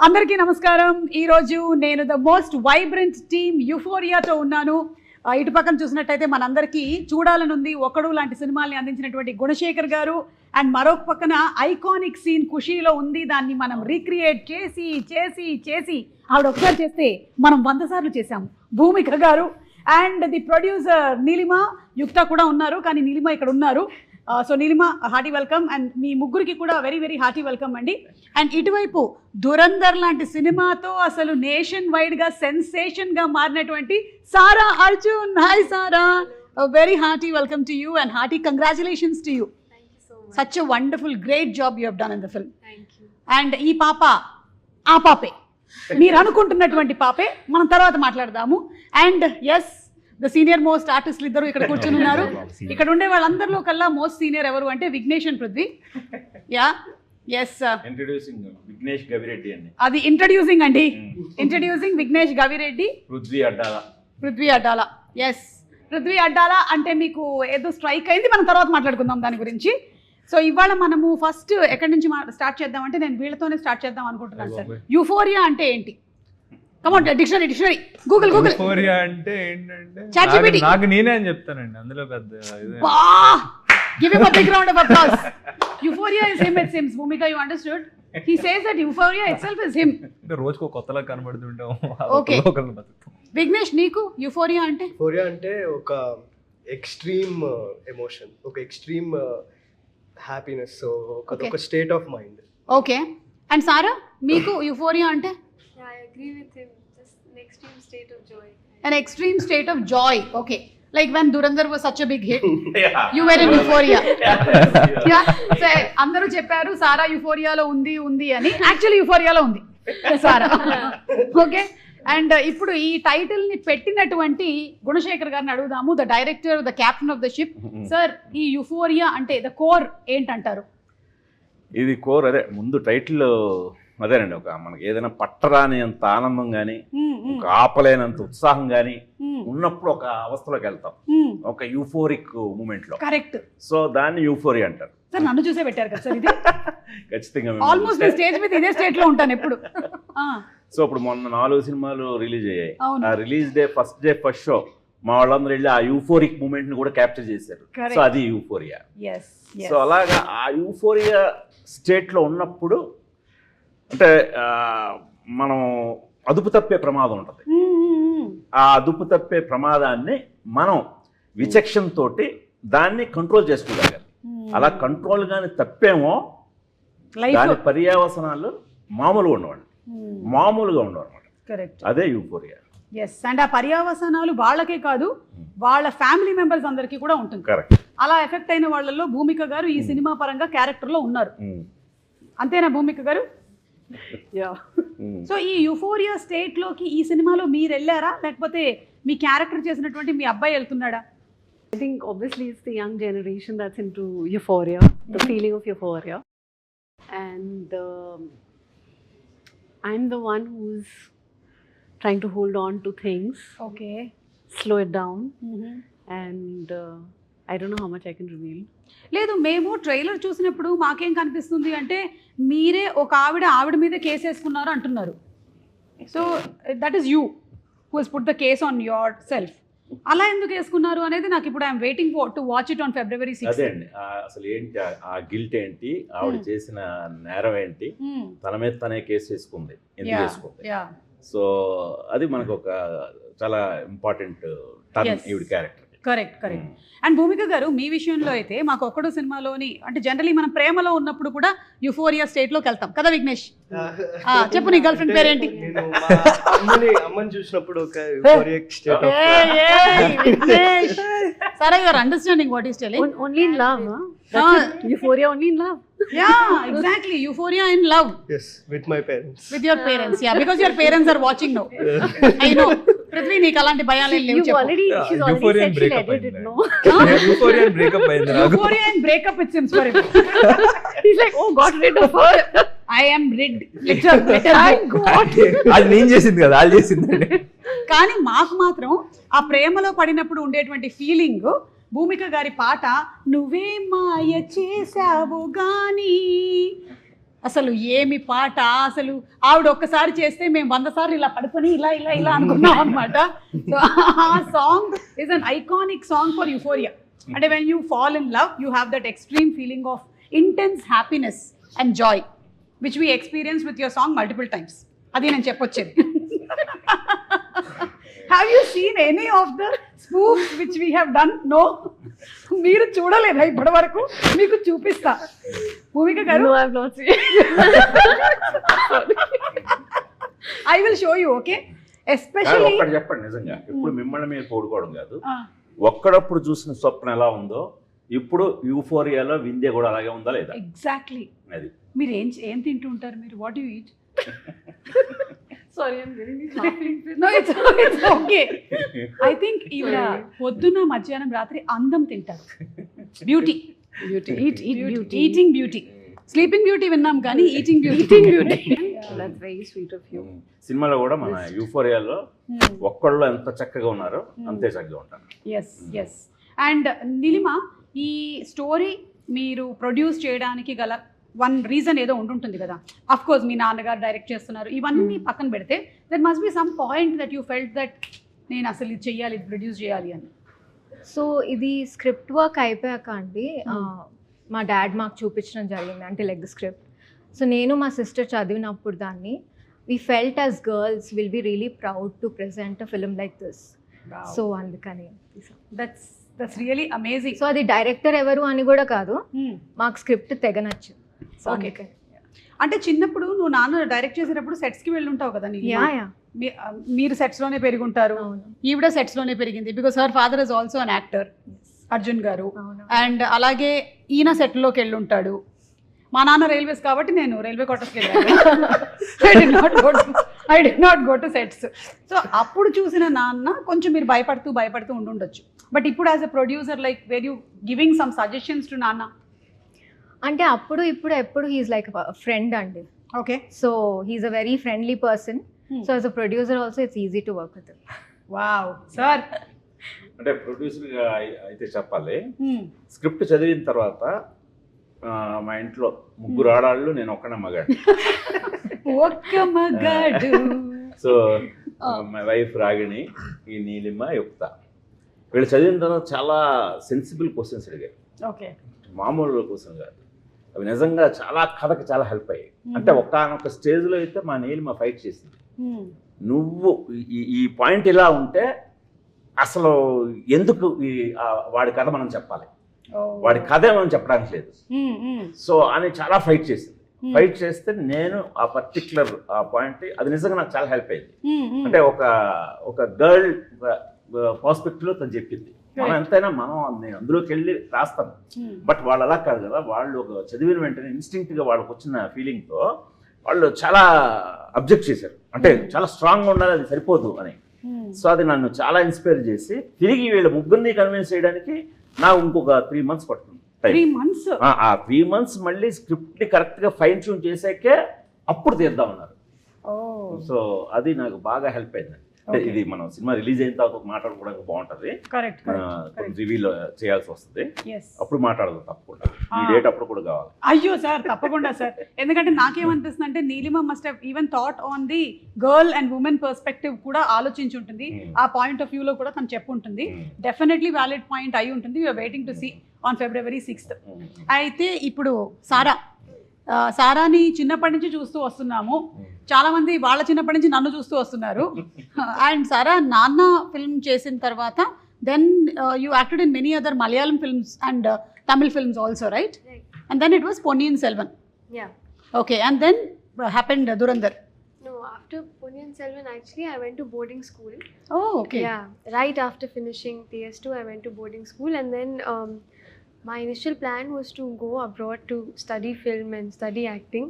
అందరికీ నమస్కారం. ఈరోజు నేను ద మోస్ట్ వైబ్రెంట్ టీమ్ యుఫోరియాతో ఉన్నాను. ఇటు పక్కన చూసినట్టయితే మనందరికీ చూడాలనుంది ఒకడు లాంటి సినిమాల్ని అందించినటువంటి గుణశేఖర్ గారు, అండ్ మరొక పక్కన ఐకానిక్ సీన్ ఖుషీలో ఉంది. దాన్ని మనం రీక్రియేట్ చేసి చేసి చేసి ఆవిడ ఒకసారి చేస్తే మనం 100 సార్లు చేశాము. భూమిక గారు అండ్ ది ప్రొడ్యూసర్ నీలిమ, యుక్త కూడా ఉన్నారు, కానీ నీలిమ ఇక్కడ ఉన్నారు. So Neelima, hearty welcome. And మీ ముగ్గురికి కూడా వెరీ వెరీ హార్టీ వెల్కమ్ అండి. అండ్ ఇటువైపు దురందర్ లాంటి సినిమాతో అసలు నేషన్ వైడ్గా సెన్సేషన్గా మారినటువంటి Sara Arjun. Hi Sara, very hearty welcome to you and hearty congratulations to you. Such a wonderful great job you have done in the film. And ఈ పాప ఆ పాపే, మీరు అనుకుంటున్నటువంటి పాపే. మనం తర్వాత మాట్లాడదాము. And yes, the senior most ఆర్టిస్టులు ఇద్దరు ఇక్కడ కూర్చుని ఉన్నారు. ఇక్కడ ఉండే వాళ్ళందరిలో కల్లా మోస్ట్ సీనియర్ ఎవరు అంటే Vignesh and Prithvi. Ya yes, introducing Vignesh Gavireddy అండి. అది ఇంట్రడ్యూసింగ్ అండి. ఇంట్రడ్యూసింగ్ విఘ్నేష్ గవిరెడ్డి, పృథ్వీ అడ్డాల. పృథ్వీ అడ్డాల. ఎస్, పృథ్వీ అడ్డాల అంటే మీకు ఏదో స్ట్రైక్ అయింది, మనం తర్వాత మాట్లాడుకుందాం దాని గురించి. సో ఇవాళ మనము ఫస్ట్ ఎక్కడి నుంచి స్టార్ట్ చేద్దామంటే నేను వీళ్ళతోనే స్టార్ట్ చేద్దాం అనుకుంటున్నాను సార్. యుఫోరియా అంటే ఏంటి? కమాన్, డిక్షనరీ గూగుల్. యుఫోరియా అంటే ఏంటంటే ChatGPT. నాకు నేనే అని చెప్తానండి, అందులో పెద్ద Give him a big round of applause. Euphoria is him, it seems. Bhumika, you understood? He says that euphoria itself is him. అంటే రోజుకో కొత్తలా కనబడుతుంటాం. Okay. Vignesh, నీకు యుఫోరియా అంటే? యుఫోరియా అంటే ఒక ఎక్స్ట్రీమ్ ఎమోషన్, ఒక ఎక్స్ట్రీమ్ హ్యాపీనెస్, ఒక state of mind. Okay. And Sara, మీకు యుఫోరియా అంటే? Yeah, I agree with him. Just an extreme state of joy. An extreme state of joy. Okay. Like when Durandar was such a big hit, you were in euphoria. Yeah. So అందరూ చెప్పారు సారా యుఫోరియాలో ఉంది అని. Actually యుఫోరియాలో ఉంది సారా. Okay. And ఇప్పుడు ఈ title ని పెట్టినటువంటి గుణశేఖర్ గారిని అడుగుదాము, the director, the captain of the ship. Sir, ఈ యుఫోరియా అంటే ద కోర్ ఏంటంటారు? ఇది కోర్ అదే, ముందు టైటిల్ అదేనండి. ఒక మనకి ఏదైనా పట్టరాని అంత ఆనందం కానీ, ఒక ఆపలేనంత ఉత్సాహం కానీ ఉన్నప్పుడు ఒక అవస్థలోకి వెళ్తాం, ఒక యూఫోరిక్ మూమెంట్ లో. కరెక్ట్. సో దాన్ని యూఫోరియా అంటారు. సార్, నన్ను చూసే పెట్టారు కదా సార్ ఇది. ఖచ్చితంగా ఆల్మోస్ట్ స్టేజ్ మీద ఇదే స్టేట్ లో ఉంటాను ఎప్పుడు. సో ఇప్పుడు మొన్న 4 సినిమాలు రిలీజ్ అయ్యాయి. అవును. ఆ రిలీజ్ డే ఫస్ట్ షో మా వాళ్ళందరూ వెళ్ళి ఆ యూఫోరిక్ మూమెంట్ ని కూడా క్యాప్చర్ చేశారు. సో అది యూఫోరియా. సో అలాగా ఆ యూఫోరియా స్టేట్ లో ఉన్నప్పుడు అంటే మనం అదుపు తప్పే ప్రమాదం ఉంటుంది. ఆ అదుపు తప్పే ప్రమాదాన్ని మనం విచక్షణ తోటి దాన్ని కంట్రోల్ చేసుకోగలగాలి. అలా కంట్రోల్ గాని తప్పేమో దాని పర్యవసనాలు మామూలుగా ఉండవు అనమాట. కరెక్ట్. అదే యూఫోరియా. ఎస్. అండ్ ఆ పర్యవసనాలు వాళ్ళకే కాదు, వాళ్ళ ఫ్యామిలీ మెంబర్స్ అందరికీ కూడా ఉంటుంది. కరెక్ట్. అలా ఎఫెక్ట్ అయిన వాళ్ళల్లో భూమిక గారు ఈ సినిమా పరంగా క్యారెక్టర్ లో ఉన్నారు. అంతేనా భూమిక గారు? సో ఈ యూఫోరియా స్టేట్ లోకి ఈ సినిమాలో మీరు వెళ్ళారా, లేకపోతే మీ క్యారెక్టర్ చేసినటువంటి మీ అబ్బాయి వెళ్తున్నాడా? I think obviously it's the young generation that's into euphoria, the feeling of euphoria. And I'm the one who's trying to hold on to things, Okay. slow it down. And I don't know how much I can reveal. లేదు, మేము trailer చూసినప్పుడు మాకేం కనిపిస్తుంది అంటే మీరే ఒక ఆవిడ మీద కేసు వేసుకున్నారు అంటున్నారు. So that is you who has put the case on your self. అలా ఎందుకు వేసుకున్నారు అనేది నాకు ఇప్పుడు I'm waiting to watch it on February 6. అదే అండి, అసలు ఏంటి ఆ గిల్ట్ ఏంటి, ఆవిడ చేసిన నేరం ఏంటి, తన మీద తనే కేసు వేసుకుంది, ఎందుకు వేసుకుంది. సో అది మనకు ఒక చాలా ఇంపార్టెంట్ టర్న్ ఈవిడ క్యారెక్టర్. కరెక్ట్. అండ్ భూమిక గారు, మీ విషయంలో అయితే మాకు ఒక్కడు సినిమాలోని అంటే జనరలీ మనం ప్రేమలో ఉన్నప్పుడు కూడా యుఫోరియా స్టేట్ లోకి వెళ్తాం కదా విఘ్నేష్? చెప్పు, నీ గర్ల్ ఫ్రెండ్ పేరేంటి? అమ్మని చూసినప్పుడు ఒక యూఫోరిక్ స్టేట్ ఆఫ్ విఘ్నేష్. సరే, you are understanding what is telling. Only in love, huh? That's it. Euphoria only in love. Yeah, exactly. Euphoria in love. Yes, with my parents. With your parents, yeah, because your parents are watching now. I know. Prithvi, నీకు అలాంటి భయాలు లేవు చెప్పు. She's already said she'll edit it, no? Euphoria breakup అయింది నాకు. Euphoria and breakup, it seems for him. He's like, oh, got rid of her. I am rid. Thank God. అది నేను చేసింది కదా, వాళ్ళు చేసిందండి. కానీ మాకు మాత్రం ఆ ప్రేమలో పడినప్పుడు ఉండేటువంటి ఫీలింగ్, భూమిక గారి పాట నువ్వే మాయ చేసావు గాని అసలు ఏమి పాట, అసలు ఆవిడ ఒక్కసారి చేస్తే మేము 100 సార్లు ఇలా పడుకొని ఇలా ఇలా ఇలా అనుకున్నాం అనమాట. సో ఆ song is an iconic song for Euphoria. అంటే when you fall in love you have that extreme feeling of intense happiness and joy which we experience with your song multiple times. అది నేను చెప్పొచ్చేది. Have you seen any of the spoofs which we have done? No, మీరు చూడలేదా ఇప్పటి వరకు? మీకు చూపిస్తా. భూమిక గారు, No, I have not seen. I will show you. Okay, especially ఒక్కటి చెప్పండి నిజంగా, ఇప్పుడు మిమ్మల్ని మీరు పోడుకోవడం కాదు, ఒక్కడప్పుడు చూసిన స్వప్నం ఎలా ఉందో ఇప్పుడు యూఫోరియాలో వింధ్య కూడా అలాగే ఉందా లేదా? ఎగ్జాక్ట్లీ. అది మీరు ఏం తింటూ ఉంటారు? మీరు what you eat? Sorry, I'm getting laughing. No, it's okay. I think ఈవిడ పొద్దున మధ్యాహ్నం రాత్రి అందం తింటారు. Beauty, eating beauty. Sleeping beauty విన్నాం కానీ eating beauty. That's very sweet of you. సినిమాలో కూడా మన యూఫోరియాలో ఒక్కళ్ళు ఎంత చక్కగా ఉన్నారో అంతే చక్కగా ఉంటారు. ఎస్. అండ్ నీలిమ, ఈ స్టోరీ మీరు ప్రొడ్యూస్ చేయడానికి గల వన్ రీజన్ ఏదో ఉంటుంటుంది కదా. అఫ్ కోర్స్ మీ నాన్నగారు డైరెక్ట్ చేస్తున్నారు, ఇవన్నీ పక్కన పెడితే that must be some point that you felt that నేను అసలు ఇది చెయ్యాలి, ఇది ప్రొడ్యూస్ చేయాలి అని. సో ఇది స్క్రిప్ట్ వర్క్ అయిపోయాక అండి మా డాడ్ మాకు చూపించడం జరిగింది, అంటే లైక్ ద స్క్రిప్ట్. సో నేను మా సిస్టర్ చదివినప్పుడు దాన్ని we felt as girls will be really proud to present a film like this. So అందుకని దట్స్ రియలీ అమేజింగ్. సో అది డైరెక్టర్ ఎవరు అని కూడా కాదు, మాకు స్క్రిప్ట్ తెగ నచ్చింది. So okay. అంటే చిన్నప్పుడు నువ్వు నాన్న డైరెక్ట్ చేసేటప్పుడు సెట్స్కి వెళ్ళి ఉంటావు కదా నీకు? మీరు సెట్స్లోనే పెరుగుంటారు, ఈవిడ సెట్స్లోనే పెరిగింది. Because her father is also an actor, Arjun గారు. అండ్ అలాగే ఈయన సెట్లోకి వెళ్ళి ఉంటాడు. మా నాన్న రైల్వేస్ కాబట్టి నేను రైల్వే క్వార్టర్స్కి వెళ్ళాను. I did not go to sets. So అప్పుడు చూసిన నాన్న కొంచెం మీరు భయపడుతూ ఉండుండొచ్చు. బట్ ఇప్పుడు as a producer like where you giving some suggestions to నాన్న? అంటే అప్పుడు ఎప్పుడు హీఈస్ లైక్ ఫ్రెండ్ అండి. Okay. So he's a very friendly person. So as a producer also it's easy to work with. Wow sir. అంటే ప్రొడ్యూసర్గా అయితే చెప్పాలి, script చదివిన తర్వాత మా ఇంట్లో 3 ఆడాళ్ళు, నేను ఒక్కనే మగాడు. ఒక్క మగాడు. సో మై వైఫ్ రాగిణి, ఈ నీలిమ, యుక్త, వీళ్ళు చదివిన తర్వాత చాలా సెన్సిబుల్ క్వశ్చన్స్ అడిగారు. ఓకే. మామూలు క్వశ్చన్ కాదు, అవి నిజంగా చాలా కథకి చాలా హెల్ప్ అయ్యాయి. అంటే ఒక్కనొక స్టేజ్లో అయితే మా నీలిమ ఫైట్ చేసింది, నువ్వు ఈ పాయింట్ ఇలా ఉంటే అసలు ఎందుకు వాడి కథ మనం చెప్పాలి, వాడి కథే మనం చెప్పడానికి లేదు. సో అని చాలా ఫైట్ చేసింది. ఫైట్ చేస్తే నేను ఆ పర్టిక్యులర్ ఆ పాయింట్ అది నిజంగా నాకు చాలా హెల్ప్ అయింది. అంటే ఒక గర్ల్ పర్స్పెక్టివ్లో తను చెప్పింది. మనం ఎంతైనా నేను అందులోకి వెళ్ళి రాస్తాను, బట్ వాళ్ళు అలా కాదు కదా. వాళ్ళు ఒక చదివిన వెంటనే ఇన్స్టింక్ట్గా వాళ్ళకి వచ్చిన ఫీలింగ్తో వాళ్ళు చాలా అబ్జెక్ట్ చేశారు. అంటే చాలా స్ట్రాంగ్గా ఉండాలి, అది సరిపోదు అని. సో అది నన్ను చాలా ఇన్స్పైర్ చేసి తిరిగి వీళ్ళ ముగ్గురిని కన్విన్స్ చేయడానికి నాకు ఇంకొక 3 months పడుతుంది. 3 months? ఆ 3 months మళ్ళీ స్క్రిప్ట్ని కరెక్ట్గా ఫైన్ ట్యూన్ చేసాకే అప్పుడు తీద్దామన్నారు. సో అది నాకు బాగా హెల్ప్ అయింది. అంటే ఇది మనం సినిమా రిలీజ్ అయిన తర్వాత మాట్లాడుకోవడానికి బాగుంటుంది. రివీల్ చేయాల్సి వస్తుంది, అప్పుడు మాట్లాడదు తప్పకుండా. ఈ డేట్ అప్పుడు కూడా కావాలి. అయ్యో సార్, తప్పకుండా సార్. ఎందుకంటే నాకేమనిపిస్తుంది అంటే Neelima must have even thought on the girl and women perspective కూడా ఆలోచించి ఉంటుంది. ఆ పాయింట్ ఆఫ్ వ్యూలో కూడా తను చెప్పు ఉంటుంది. డెఫినెట్లీ వ్యాలిడ్ పాయింట్ అయి ఉంటుంది. We're waiting to see on February 6th. అయితే ఇప్పుడు సారాని చిన్నప్పటి నుంచి చూస్తూ వస్తున్నాము. చాలా మంది వాళ్ళ చిన్నప్పటి నుంచి నన్ను చూస్తూ వస్తున్నారు. అండ్ సారా నాన్న ఫిల్మ్ చేసిన తర్వాత then you acted in many other Malayalam films and Tamil films also, right? And then it was Ponniyin Selvan. Yeah. Okay, and then happened Dhurandhar. No, after Ponniyin Selvan, actually, I went to boarding school. Oh, okay. Yeah, right after finishing PS2, I went to boarding school, and then my initial plan was to go abroad to study film and study acting.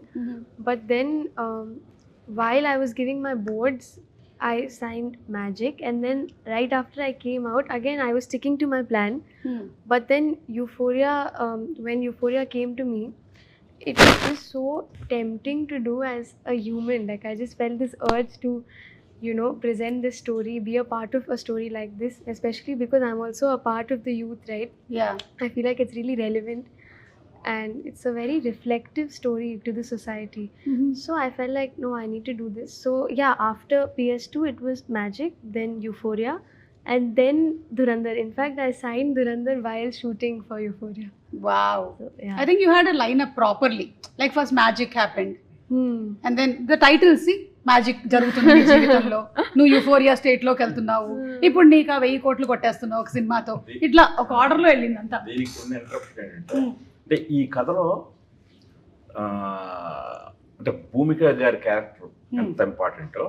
But then, while I was giving my boards, I signed Magic, and then right after I came out, again I was sticking to my plan. But then Euphoria, when Euphoria came to me, it was just so tempting to do as a human. Like I just felt this urge to, present this story, be a part of a story like this, especially because I'm also a part of the youth, right? Yeah. I feel like it's really relevant. and it's a very reflective story to the society. So I felt like, no, I need to do this. So yeah, after PS2 it was Magic, then Euphoria, and then Dhurandhar. In fact, I signed Dhurandhar while shooting for Euphoria. Wow. So yeah. I think you had a lineup properly. Like first Magic happened. Hmm. And then the titles, see, magic జరుగుతుంది నీ జీవితంలో, నువ్వు euphoria స్టేట్లోకి వెళ్తున్నావు, ఇప్పుడు నీకు 1000 కోట్లు కొట్టేస్తున్నావు ఒక సినిమాతో, ఇట్లా ఒక ఆర్డర్లో వెళ్ళింది అంతా. దీనికి ఉన్న ఇంట్రప్షన్ ఏంటంటే, అంటే ఈ కథలో అంటే భూమిక గారి క్యారెక్టర్ ఎంత ఇంపార్టెంటో,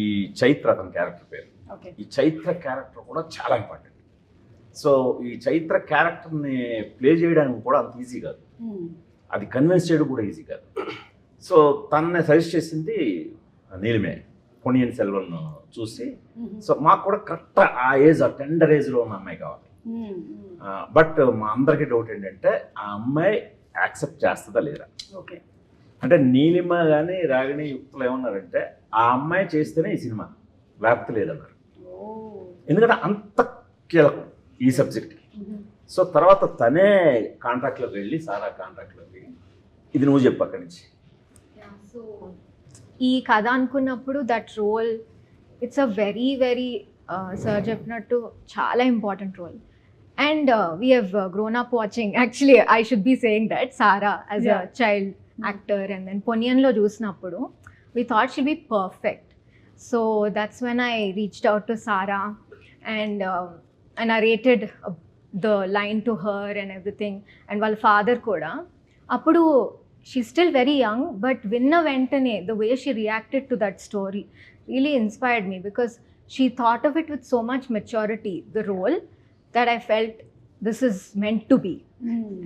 ఈ చైత్ర అతని క్యారెక్టర్ పేరు, ఈ చైత్ర క్యారెక్టర్ కూడా చాలా ఇంపార్టెంట్. సో ఈ చైత్ర క్యారెక్టర్ని ప్లే చేయడానికి కూడా అంత ఈజీ కాదు, అది కన్విన్స్ చేయడం కూడా ఈజీ కాదు. సో తనని సజెస్ట్ చేసింది నీలిమే, పొన్నియిన్ సెల్వన్ చూసి. సో మాకు కూడా కరెక్ట్ ఆ ఏజ్, ఆ టెండర్ ఏజ్లో ఉన్న అమ్మాయి కావాలి. బట్ మా అందరికీ డౌట్ ఏంటంటే ఆ అమ్మాయి యాక్సెప్ట్ చేస్తుందా లేదా. అంటే నీలిమ కానీ రాగిణి యుక్తులు ఏమన్నారంటే ఆ అమ్మాయి చేస్తేనే ఈ సినిమా, లేకపోతే లేదన్నారు. ఎందుకంటే అంత కీలకం ఈ సబ్జెక్ట్కి. సో తర్వాత తనే కాంట్రాక్ట్లోకి వెళ్ళి, సారా కాంట్రాక్ట్లోకి ఇది నువ్వు చెప్పు అక్కడి నుంచి. సో ఈ కథ అనుకున్నప్పుడు that role, it's a very very sir చెప్పినట్టు చాలా important role. And we have grown up watching, actually I should be saying that Sara as a child actor, and then పొన్నియన్లో చూసినప్పుడు we thought she'll be perfect. So that's when I reached out to Sara and I narrated the line to her and everything. And వాళ్ళ father కూడా అప్పుడు, she's still very young, but vinna ventane the way she reacted to that story really inspired me, because she thought of it with so much maturity, the role, that I felt this is meant to be.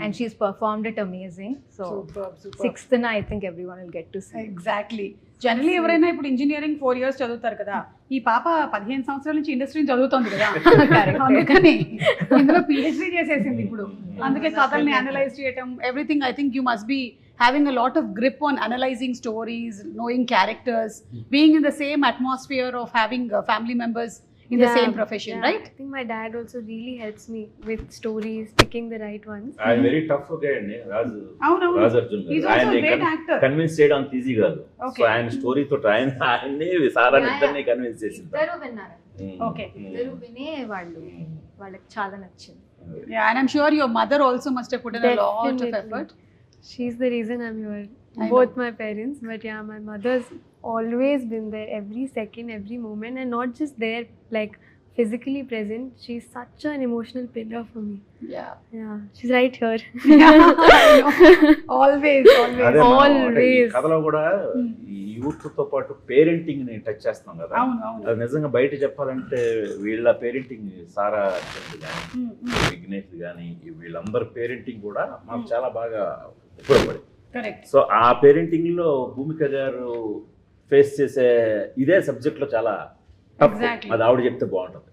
And she's performed it amazing. So superb. Sixth na I think everyone will get to see. Exactly. Generally ఎవరైనా ఇప్పుడు engineering 4 years చదువుతారు కదా, ఈ పాప 15 సంవత్సరాల నుంచి ఇండస్ట్రీని చదువుతుంది కదా, అందుకని ఇందులో PhD చేసేసింది ఇప్పుడు. అందుకే కథల్ని అనలైజ్ చేయటం, everything. I think you must be having a lot of grip on analyzing stories, knowing characters, being in the same atmosphere of having family members in the same profession, right? I think my dad also really helps me with stories, picking the right ones. I'm very tough guy అండి రాజు, రాజు Arjun He's గారు. also a great actor. Convince చేయడం అంత easy కాదు. So ఆయన story తోటి ఆయన్ని సారా ఇద్దరిని convince చేసింది. ఇద్దరు విన్నారు. Okay. ఇద్దరు వినే వాళ్ళకి చాలా నచ్చింది. Yeah, and I'm sure your mother also must have put in a lot of effort. She's the reason I'm here. Both my parents, but yeah, my mother's always been there every second, every moment, and not just there, like physically present. She's such an emotional pillar for me. Yeah, she's right here. always. కథలో కూడా ఈ youth తో పాటు parenting ని touch చేస్తాం కదా. అది నిజంగా బయట చెప్పాలంటే వీళ్ళ పేరెంటింగ్, సారా కానీ విఘ్నేష్ కానీ వీళ్ళందరి పేరెంటింగ్ కూడా మాకు చాలా బాగా ఉపయోగపడింది. సో ఆ పేరెంటింగ్ లో భూమిక గారు ఫేస్ చేసే ఇదే సబ్జెక్ట్ లో చాలా టఫ్. అది ఆవిడ చెప్తే బాగుంటుంది.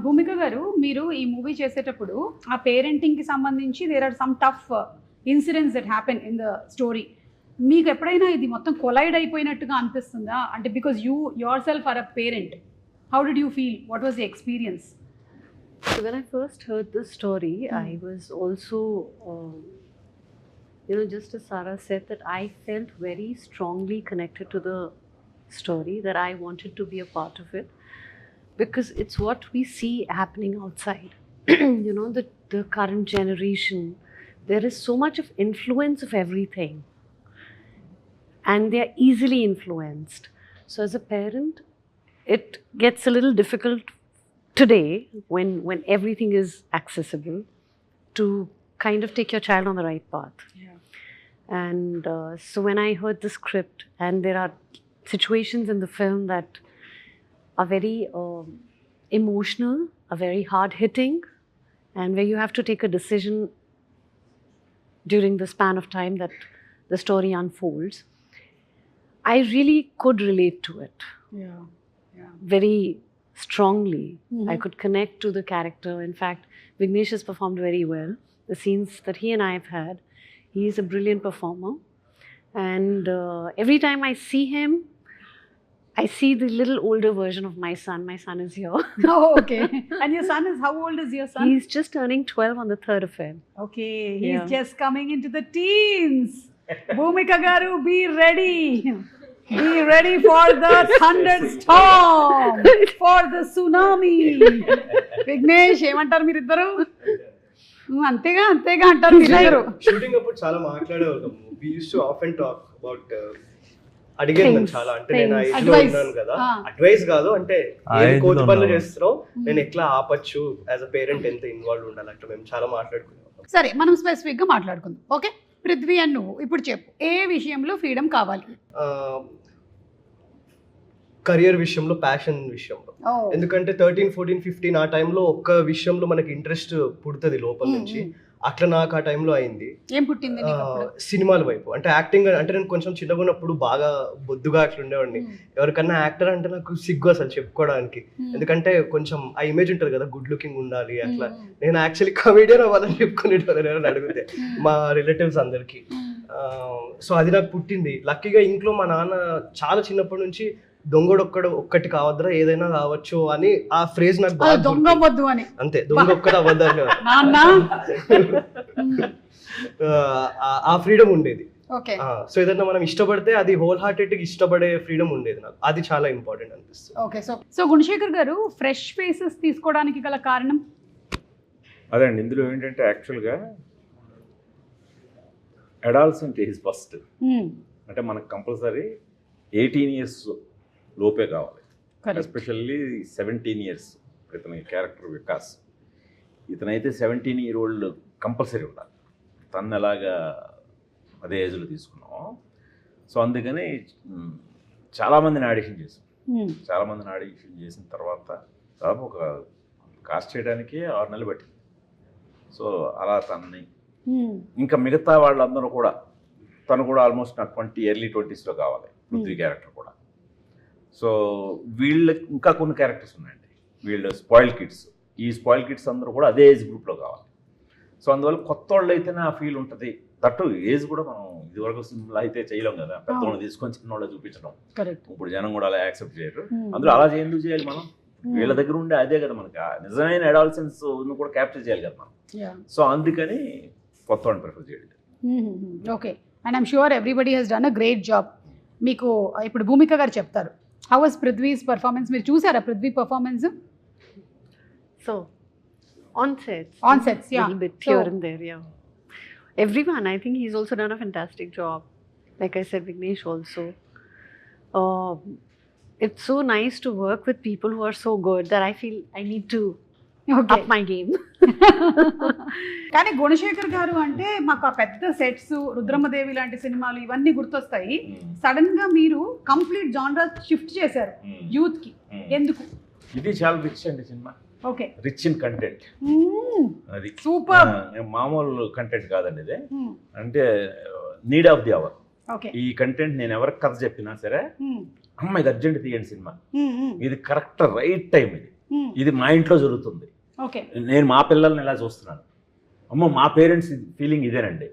భూమిక గారు, మీరు ఈ మూవీ చేసేటప్పుడు ఆ పేరెంటింగ్ కి సంబంధించి there are some tough incidents that happen in the story. మీకు ఎప్పుడైనా ఇది మొత్తం కొలైడ్ అయిపోయినట్టుగా అనిపిస్తుందా? అంటే because you yourself are a parent, how did you feel? What was the experience? So when I first heard the story, I was also just as Sarah said, that I felt very strongly connected to the story, that I wanted to be a part of it, because it's what we see happening outside. The current generation, there is so much of influence of everything, and they are easily influenced. So as a parent, it gets a little difficult today when everything is accessible to kind of take your child on the right path. And so when I heard the script, and there are situations in the film that are very emotional, are very hard-hitting, and where you have to take a decision during the span of time that the story unfolds, I really could relate to it. Very strongly. I could connect to the character. In fact, Vignesh has performed very well. The scenes that he and I have had, he is a brilliant performer. And every time I see him, I see the little older version of my son. My son is here. Oh, okay. And your son is, how old is your son? He's just turning 12 on the 3rd of Feb. Okay, he's Yeah. just coming into the teens. Bhumika garu, be ready. Be ready for the thunderstorm, for the tsunami. Vignesh, ఏమంటారు మీరిద్దరు? అంతేగా అంటారు మీరిద్దరు. Shooting అప్పుడు చాలా మాట్లాడేవాళ్ళం. We used to often talk about అడిగేది Things, చాలా, అంటే నేను ఆ things. ఏజ్ లో Advice. ఉన్నాను కదా, Ah. అడ్వైస్ కాదు, అంటే ఆ ఏది ఏజ్ కోతి లో పనులు ఉన్నావు. చేస్తున్నావు, నేను ఎట్లా ఆపచ్చు, యాజ్ అ పేరెంట్ ఎంత ఇన్వాల్వ్ ఉండాలి, అట్లా మేము చాలా మాట్లాడుకున్నాం. సరే, మనం స్పెసిఫిక్ గా మాట్లాడుకుందాం. ఓకే, పృథ్వీ అండ్ నువ్వు ఇప్పుడు చెప్పు, ఏ విషయంలో ఫ్రీడమ్ కావాలి? కెరియర్ విషయంలో, ప్యాషన్ విషయంలో. ఎందుకంటే 13, 14, 15 ఆ టైంలో ఒక్క విషయంలో మనకి ఇంట్రెస్ట్ పుడుతుంది లోపల నుంచి. అట్లా నాకు ఆ టైంలో అయింది. ఏం పుట్టింది నీకు అప్పుడు? సినిమాల వైపు, అంటే యాక్టింగ్. అంటే నేను కొంచెం చిన్నగా ఉన్నప్పుడు బాగా బొద్దుగా అట్లా ఉండేవాడిని. ఎవరికన్నా యాక్టర్ అంటే నాకు సిగ్గు అసలు చెప్పుకోవడానికి. ఎందుకంటే కొంచెం ఆ ఇమేజ్ ఉంటుంది కదా, గుడ్ లుకింగ్ ఉండాలి అట్లా. నేను యాక్చువల్లీ కమెడియన్ అవ్వాలని చెప్పుకునేటోళ్ళని ఎవరైనా అడిగితే మా రిలేటివ్స్ అందరికి. సో అది నాకు పుట్టింది. లక్కీగా ఇంట్లో మా నాన్న చాలా చిన్నప్పటి నుంచి ఒక్కటి కావద్దురా, ఏదైనా కావచ్చు అని ఆ ఫ్రేజ్ నాకు బాగా దొంగ గుర్తు. వద్దు అని. అంతే, దొంగ ఒక్కటి అవ్వద్దని నాన్న. ఆ ఫ్రీడమ్ ఉండేది. ఓకే, సో ఏదైనా మనం ఇష్టపడితే అది హోల్ హార్టెడ్ ఇష్టపడే ఫ్రీడమ్ ఉండేది నాకు. అది చాలా ఇంపార్టెంట్ అనిపిస్తుంది. ఓకే. సో గుణశేఖర్ గారు, ఫ్రెష్ ఫేసెస్ తీసుకోవడానికి గల కారణం? అదే అండి, ఇందులో ఏంటంటే యాక్చువల్గా అడాల్సెంట్ ఏజ్ ఫస్ట్. అంటే మనకు కంపల్సరీ 18 years లోపే కావాలి. ఎస్పెషల్లీ 17 years ఇతని క్యారెక్టర్ వికాస్. ఇతనైతే 17-year-old కంపల్సరీ ఉండాలి. తను ఎలాగా అదే ఏజ్లో తీసుకున్నాం. సో అందుకని చాలామందిని ఆడిషన్ చేసాం. చాలామందిని ఆడిషన్ చేసిన తర్వాత దాదాపు ఒక కాస్ట్ చేయడానికి 6 నెలలు పట్టింది. సో అలా తనని ఇంకా మిగతా వాళ్ళందరూ కూడా, తను కూడా ఆల్మోస్ట్ నాకు ఎర్లీ 20s కావాలి పృథ్వీ క్యారెక్టర్ కూడా. సో వీళ్ళకి ఇంకా కొన్ని క్యారెక్టర్స్ ఉన్నాయండి. వీళ్ళు స్పాయిల్ కిడ్స్. ఈ స్పాయిల్ కిడ్స్ అందరూ కూడా అదే ఏజ్ గ్రూప్లో కావాలి. సో అందువల్ల కొత్త వాళ్ళు అయితేనే ఆ ఫీల్ ఉంటుంది. దట్టు ఏజ్ కూడా మనం ఇదివరకు సినిమాలో అయితే చేయలేం కదా, పెద్దవాళ్ళు తీసుకొని చిన్నవాళ్ళు చూపించడం. ఇప్పుడు జనం కూడా అలా యాక్సెప్ట్ చేయరు. అందులో అలా ఎందుకు చేయాలి మనం? వీళ్ళ దగ్గర ఉండే అదే కదా మనకి నిజమైన అడాల్సెన్స్ కూడా క్యాప్చర్ చేయాలి కదా మనం. సో అందుకని కొత్త వాళ్ళని ప్రిఫర్ చేయడం. Okay, and I'm sure everybody has done a great job. మీకు ఇప్పుడు భూమిక గారు చెప్తారు, హౌ వాస్ పృథ్వీస్ పర్ఫార్మెన్స్? మీరు చూసారా Prithvi performance? So, on sets. On sets, yeah. A little bit here and there, yeah. Everyone, I think he's also done a fantastic job. Like I said, Vignesh also. It's so nice to work with people who are so good that I feel I need to up my game. కానీ గుణశేఖర్ గారు అంటే మాకు ఆ పెద్ద sets, Rudramadevi లాంటి సినిమాలు ఇవన్నీ గుర్తొస్తాయి. సడన్ గా మీరు కంప్లీట్ జానరా షిఫ్ట్ చేశారు యూత్ కి, ఎందుకు? ఇది చాలా రిచ్ అండి సినిమా. Okay, rich in content. అది సూపర్. మామూలు కంటెంట్ కాదండి ఇది. అంటే need of the hour. Okay, ఈ కంటెంట్ నేను ఎవరికి కథ చెప్పినా సరే, అమ్మ ఇది అర్జెంట్ తీయండి సినిమా, ఇది కరెక్ట్ రైట్ టైం, ఇది మా ఇంట్లో జరుగుతుంది, ఓకే, నేను మా పిల్లల్ని ఎలా చూస్తున్నాను, అమ్మో మా పేరెంట్స్ ఫీలింగ్ ఇదేనండి.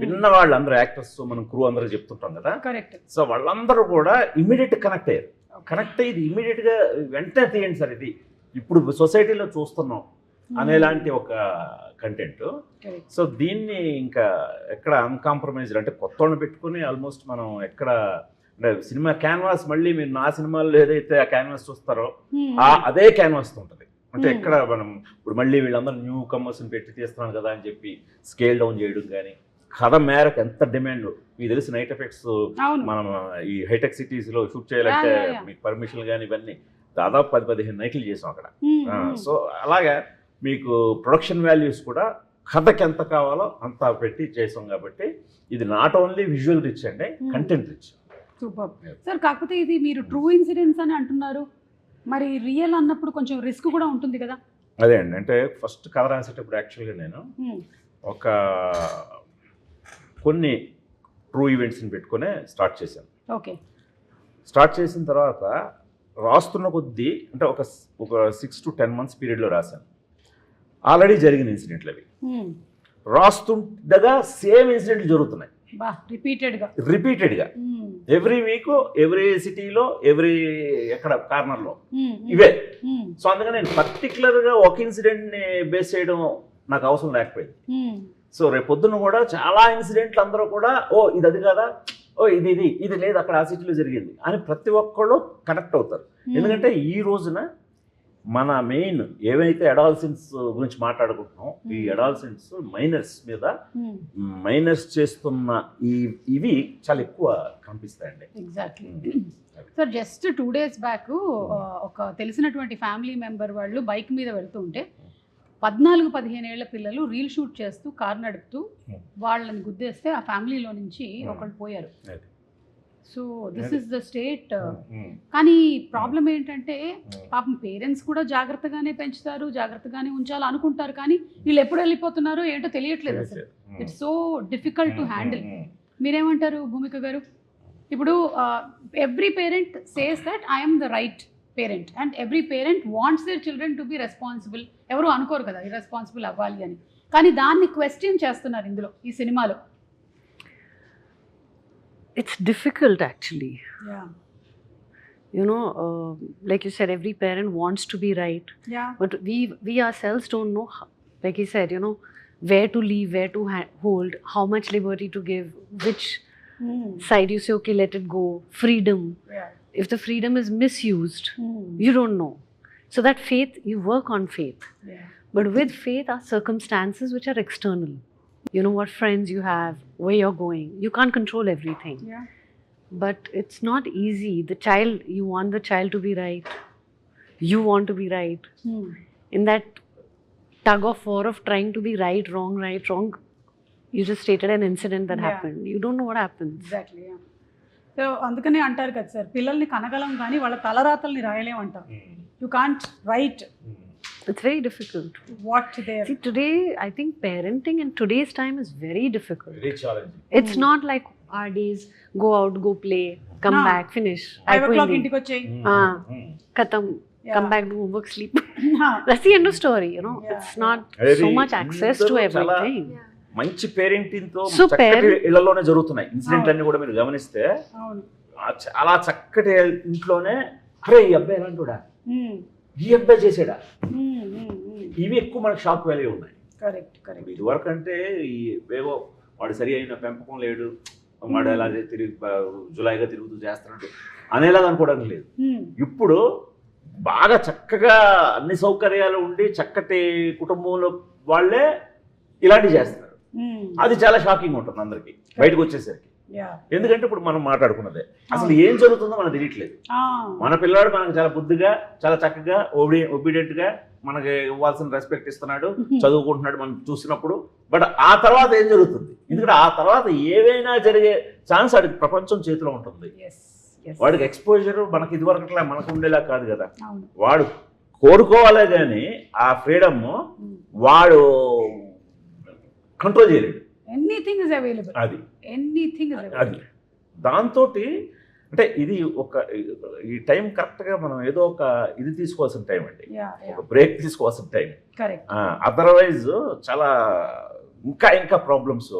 విన్న వాళ్ళందరూ యాక్టర్స్, మనం క్రూ అందరూ చెప్తుంటాం కదా. కరెక్ట్. సో వాళ్ళందరూ కూడా ఇమీడియట్ కనెక్ట్ అయ్యారు. కనెక్ట్ అయ్యి ఇమీడియట్గా వెంటనే తీయండి సార్, ఇది ఇప్పుడు సొసైటీలో చూస్తున్నాం అనేలాంటి ఒక కంటెంట్. సో దీన్ని ఇంకా ఎక్కడ అన్కాంప్రమైజ్డ్, అంటే కొత్త వాళ్ళని పెట్టుకుని ఆల్మోస్ట్ మనం ఎక్కడ అంటే సినిమా క్యాన్వాస్, మళ్ళీ మీరు నా సినిమాల్లో ఏదైతే ఆ క్యాన్వాస్ చూస్తారో అదే క్యాన్వాస్ ఉంటుంది. అంటే ఎక్కడ మనం ఇప్పుడు మళ్ళీ వీళ్ళందరూ న్యూ కమర్స్ని పెట్టి తీస్తున్నాను కదా అని చెప్పి స్కేల్ డౌన్ చేయడం కానీ, కథ మేరకు ఎంత డిమాండ్ మీకు తెలిసి నైట్ ఎఫెక్ట్స్ మనం ఈ హైటెక్ సిటీస్లో షూట్ చేయాలంటే మీకు పర్మిషన్లు కానీ ఇవన్నీ దాదాపు 10-15 నైట్లు చేసాం అక్కడ. సో అలాగా మీకు ప్రొడక్షన్ వాల్యూస్ కూడా కథకి ఎంత కావాలో అంత పెట్టి చేసాం. కాబట్టి ఇది నాట్ ఓన్లీ విజువల్ రిచ్ అండి, కంటెంట్ రిచ్. Super sir. కాకపోతే ఇది మీరు ట్రూ ఇన్సిడెంట్స్ అని అంటున్నారు, మరి రియల్ అన్నప్పుడు కొంచెం రిస్క్ కూడా ఉంటుంది కదా? అదే అండి, అంటే ఫస్ట్ కథ రాసేటప్పుడు యాక్చువల్గా నేను ఒక కొన్ని ట్రూ ఈవెంట్స్ని పెట్టుకునే స్టార్ట్ చేశాను. ఓకే, స్టార్ట్ చేసిన తర్వాత రాస్తున్న కొద్దీ, అంటే ఒక 6 to 10 months పీరియడ్లో రాశాను. ఆల్రెడీ జరిగిన ఇన్సిడెంట్లు అవి. రాస్తుండగా సేమ్ ఇన్సిడెంట్లు జరుగుతున్నాయి. బా రిపీటెడ్గా ఎవ్రీ వీక్ ఎవ్రీ సిటీలో ఎవ్రీ ఎక్కడ కార్నర్లో ఇవే. సో అందుకని నేను పర్టికులర్గా ఒక ఇన్సిడెంట్ని బేస్ చేయడం నాకు అవసరం లేకపోయింది. సో రేపు పొద్దున్న కూడా చాలా ఇన్సిడెంట్లు అందరూ కూడా ఓ ఇది అది కదా, ఓ ఇది లేదు అక్కడ ఆ సిటీలో జరిగింది అని ప్రతి ఒక్కళ్ళు కనెక్ట్ అవుతారు. ఎందుకంటే ఈ రోజున మన మెయిన్ ఏవైతే అడాల్సెన్స్ గురించి మాట్లాడుకుంటున్నాం, ఈ అడాల్సెన్స్ మైనర్స్ చేస్తున్న ఇవి చాలా ఎక్కువ కనిపిస్తాయండి. Exactly sir. Just 2 days back ఒక తెలిసినటువంటి ఫ్యామిలీ మెంబర్ వాళ్ళు బైక్ మీద వెళ్తూ ఉంటే 14-15 ఏళ్ల పిల్లలు రీల్ షూట్ చేస్తూ కార్ నడుపుతూ వాళ్ళని గుద్దేస్తే ఆ ఫ్యామిలీలో నుంచి ఒకళ్ళు పోయారు. So this is the state. కానీ ప్రాబ్లం ఏంటంటే పాపం పేరెంట్స్ కూడా జాగ్రత్తగానే పెంచుతారు, జాగ్రత్తగానే ఉంచాలి అనుకుంటారు, కానీ వీళ్ళు ఎప్పుడు వెళ్ళిపోతున్నారో ఏంటో తెలియట్లేదు అసలు. It's so difficult to handle. మీరేమంటారు భూమిక గారు? ఇప్పుడు every parent says that I'm the right parent and every parent wants their children to be responsible. ఎవరు అనుకోరు కదా ఇర్రెస్పాన్సిబుల్ అవ్వాలి అని, కానీ దాన్ని క్వశ్చన్ చేస్తున్నారు ఇందులో ఈ సినిమాలో. It's difficult actually. Yeah. You know, like you said, every parent wants to be right. Yeah. But we ourselves don't know, like you said, you know, where to leave, where to hold, how much liberty to give, which side you say, okay, let it go. Freedom. Yeah. If the freedom is misused, you don't know. So that faith, you work on faith. Yeah. But with faith are circumstances which are external. You know what friends you have, where you're going. You can't control everything. Yeah. But it's not easy. The child, you want the child to be right. You want to be right. In that tug of war of trying to be right, wrong, you just stated an incident that happened. You don't know what happens. Exactly. Yeah. So అందుకనే అంటారు కదా sir, పిల్లల్ని కనగలం కానీ వాళ్ళ తలరాతల్ని రాయలేం అంటారు. You can't right. It's very difficult. What there? See, today, I think parenting in today's time is very difficult. Very challenging. It's not like our days, go out, go play, come back, finish. 5 o'clock ఇంటికి వచ్చేయి. Khatam, come back, do homework, sleep. That's the end of story, you know. It's not so much access to everything. మంచి parenting తో So చక్కటి ఇళ్లలోనే జరుగుతున్నాయి incident అన్ని కూడా మీరు గమనిస్తే. చాలా చక్కటి ఇంట్లోనే అరే ఈ అబ్బాయి ఎలాంటివాడా, ఈ అబ్బాయి చేసాడా, ఇవి ఎక్కువ మనకు షాక్ వాల్యూ ఉన్నాయి. కరెక్ట్. ఇది వరకు అంటే ఏవో వాడు సరి అయిన పెంపకం లేడు, వాడు ఎలా జులాయిగా తిరుగుతూ చేస్తున్నాడు అనేలాగా అనుకోవడానికి లేదు. ఇప్పుడు బాగా చక్కగా అన్ని సౌకర్యాలు ఉండి చక్కటి కుటుంబంలో వాళ్ళే ఇలాంటివి చేస్తున్నారు. అది చాలా షాకింగ్ ఉంటుంది అందరికి బయటకు వచ్చేసరికి. ఎందుకంటే ఇప్పుడు మనం మాట్లాడుకున్నదే అసలు ఏం జరుగుతుందో మనకు తెలియట్లేదు. మన పిల్లాడు మనకు చాలా బుద్ధిగా చాలా చక్కగా ఒబీడియంట్ గా మనకి ఇవ్వాల్సిన రెస్పెక్ట్ ఇస్తున్నాడు, చదువుకుంటున్నాడు మనం చూసినప్పుడు. బట్ ఆ తర్వాత ఏం జరుగుతుంది? ఎందుకంటే ఆ తర్వాత ఏవైనా జరిగే ఛాన్స్ వాడికి ప్రపంచం చేతిలో ఉంటుంది. వాడికి ఎక్స్పోజర్ మనకి ఇదివరకట్లా మనకు ఉండేలా కాదు కదా. వాడు కోరుకోవాలే కానీ ఆ ఫ్రీడమ్ వాడు కంట్రోల్ చేయలేడు. Anything is available. అది ఎనీథింగ్ ఇస్ అవైలబుల్. అది దాంతో అంటే ఇది ఒక ఈ టైం కరెక్ట్గా మనం ఏదో ఒక ఇది తీసుకోవాల్సిన టైం అండి, ఒక బ్రేక్ తీసుకోవాల్సిన టైం. అదర్వైజ్ చాలా ఇంకా ప్రాబ్లమ్స్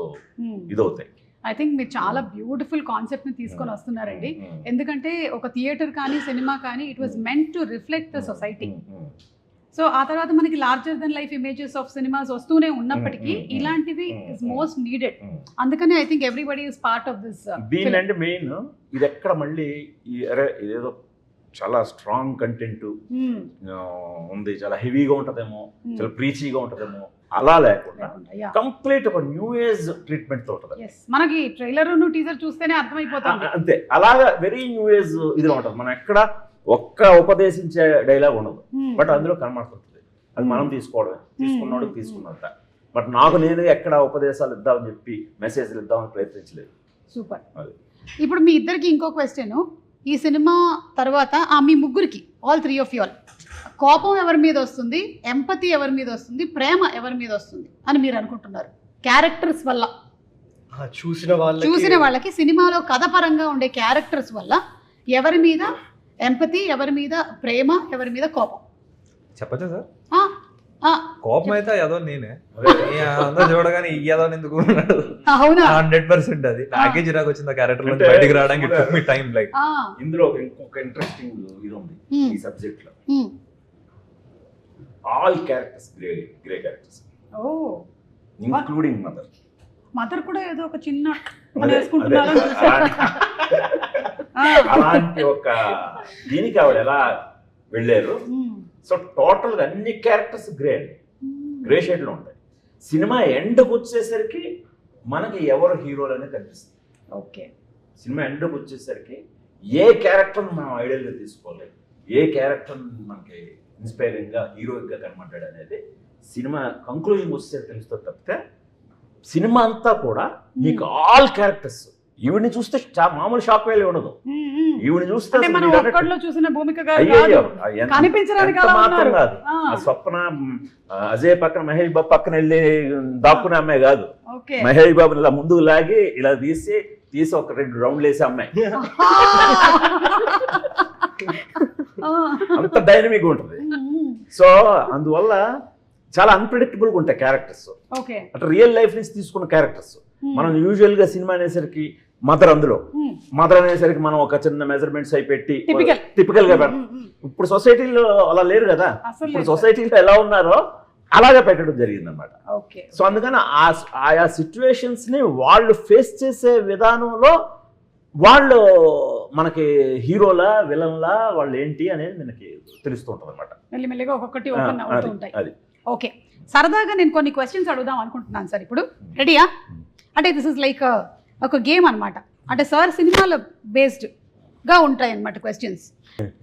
ఇదవుతాయి. ఐ థింక్ మీరు చాలా బ్యూటిఫుల్ కాన్సెప్ట్ని తీసుకొని వస్తున్నారండి. ఎందుకంటే ఒక థియేటర్ కానీ సినిమా కానీ it was meant to reflect the society. So ఆ తర్వాత మనకి larger than life images of cinemas వస్తూనే ఉన్నప్పటికీ ఇలాంటివి ఇస్ మోస్ట్ నీడెడ్. అందుకని I think everybody is part of this. దీనికంటే మెయిన్ ఇది ఎక్కడ మళ్ళీ ఇదేదో చాలా స్ట్రాంగ్ కంటెంట్ ఉంది, చాలా హెవీగా ఉంటుందేమో, చాలా ప్రీచీగా ఉంటుందేమో, అలా లేకుండా కంప్లీట్ ఒక న్యూ ఏజ్ ట్రీట్మెంట్ తో ఉంటుంది. మనకి ట్రైలర్ టీజర్ చూస్తేనే అర్థమైపోతుంది. అంతే, అలాగా వెరీ న్యూ ఏజ్ ఇదిగా ఉంటుంది. మనం ఎక్కడ ఒక్క ఉపదేశించే డైలాగ్ ఉండదు, బట్ అందులో కనబడుతుంటుంది. అది మనం తీసుకోవడమే, తీసుకున్నాడు తీసుకున్నంత. బట్ నాకు నేను ఎక్కడ ఉపదేశాలు ఇద్దామని చెప్పి మెసేజ్లు ఇద్దామని ప్రయత్నించలేదు. సూపర్. ఇప్పుడు మీ ఇద్దరికి ఇంకో క్వశ్చన్. ఈ సినిమా తర్వాత మీ ముగ్గురికి, ఆల్ 3 of you, కోపం ఎవరి మీద వస్తుంది, ఎంపతి ఎవరి మీద వస్తుంది, ప్రేమ ఎవరి మీద వస్తుంది అని మీరు అనుకుంటున్నారు? క్యారెక్టర్స్ వల్ల చూసిన వాళ్ళకి సినిమాలో కథ పరంగా ఉండే క్యారెక్టర్స్ వల్ల ఎవరి మీద ఎంపతి, ఎవరి మీద ప్రేమ, ఎవరి మీద కోపం చెప్పచ్చా సార్? కోపం అయితే ఏదో నేనే అందరూ చూడగానే ఈ ఏదో ఎందుకు ఉన్నాడు అవునా 100% అది నాకే చిరాకు వచ్చింది ఆ క్యారెక్టర్ నుంచి బయటికి రావడానికి it took me time like ఇందులో ఇంకొక ఇంట్రెస్టింగ్ ఇది ఉంది ఈ సబ్జెక్ట్ లో. All characters grey characters, including mother. Mother కూడా ఏదో ఒక చిన్న వేసుకుంటున్నారు. అలాంటి ఒక దీనికి ఆవిడ ఎలా వెళ్ళారు. సో టోటల్ గా అన్ని క్యారెక్టర్స్ గ్రే షేడ్ లో ఉంటాయి. సినిమా ఎండ్కి వచ్చేసరికి మనకి ఎవరు హీరోలు అనేది కనిపిస్తుంది. ఓకే, సినిమా ఎండ్కి వచ్చేసరికి ఏ క్యారెక్టర్ మనం ఐడియల్ గా తీసుకోలేదు, ఏ క్యారెక్టర్ మనకి ఇన్స్పైరింగ్ గా హీరోయిక్ గా కనబడ్డాడు అనేది సినిమా కంక్లూజన్ వస్తే తెలుస్తుంది తప్పితే సినిమా అంతా కూడా మీకు ఆల్ క్యారెక్టర్స్. ఈవిడిని చూస్తే మామూలు షాక్ వేలు ఉండదు. ఈవిడిని చూస్తే చూసిన భూమిక గారు కనిపించడానికి మాత్రం కాదు. ఆ స్వప్న అజయ్ పక్కన మహేష్ బాబు పక్కన వెళ్ళి దాక్కునే అమ్మాయి కాదు. మహేష్ బాబుని ఇలా ముందుకు లాగి ఇలా తీసి ఒక 2 రౌండ్లు వేసే అమ్మాయి. అంత డైనమిక్ ఉంటుంది. సో అందువల్ల చాలా అన్ప్రెడిక్టబుల్ గా ఉంటాయి క్యారెక్టర్స్. అంటే రియల్ లైఫ్ నుంచి తీసుకున్న క్యారెక్టర్స్. మనం యూజువల్ గా సినిమా అనేసరికి మదర్ అనేసరికి మనం ఒక చిన్న మెజర్మెంట్స్ అయి పెట్టి టిపికల్ గా పెడతాం. ఇప్పుడు సొసైటీలో అలా లేరు కదా. ఇప్పుడు సొసైటీలో ఎలా ఉన్నారో అలాగే పెట్టడం జరిగింది అనమాట. సో అందుకని ఆయా సిచ్యువేషన్స్ ని వాళ్ళు ఫేస్ చేసే విధానంలో వాళ్ళు మనకి హీరోలా విలన్లా వాళ్ళు ఏంటి అనేది మనకి తెలుస్తూ ఉంటుంది అనమాట. మెల్లిమెల్లిగా ఒక్కొక్కటి ఓపెన్ అవుతూ ఉంటాయి. అది ఓకే. సరదాగా నేను కొన్ని క్వశ్చన్స్ అడుగుదాం అనుకుంటున్నాను సార్. ఇప్పుడు రెడీయా? అంటే దిస్ ఇస్ లైక్ ఒక గేమ్ అనమాట. అంటే సార్ సినిమాలో బేస్డ్గా ఉంటాయి అన్నమాట క్వశ్చన్స్.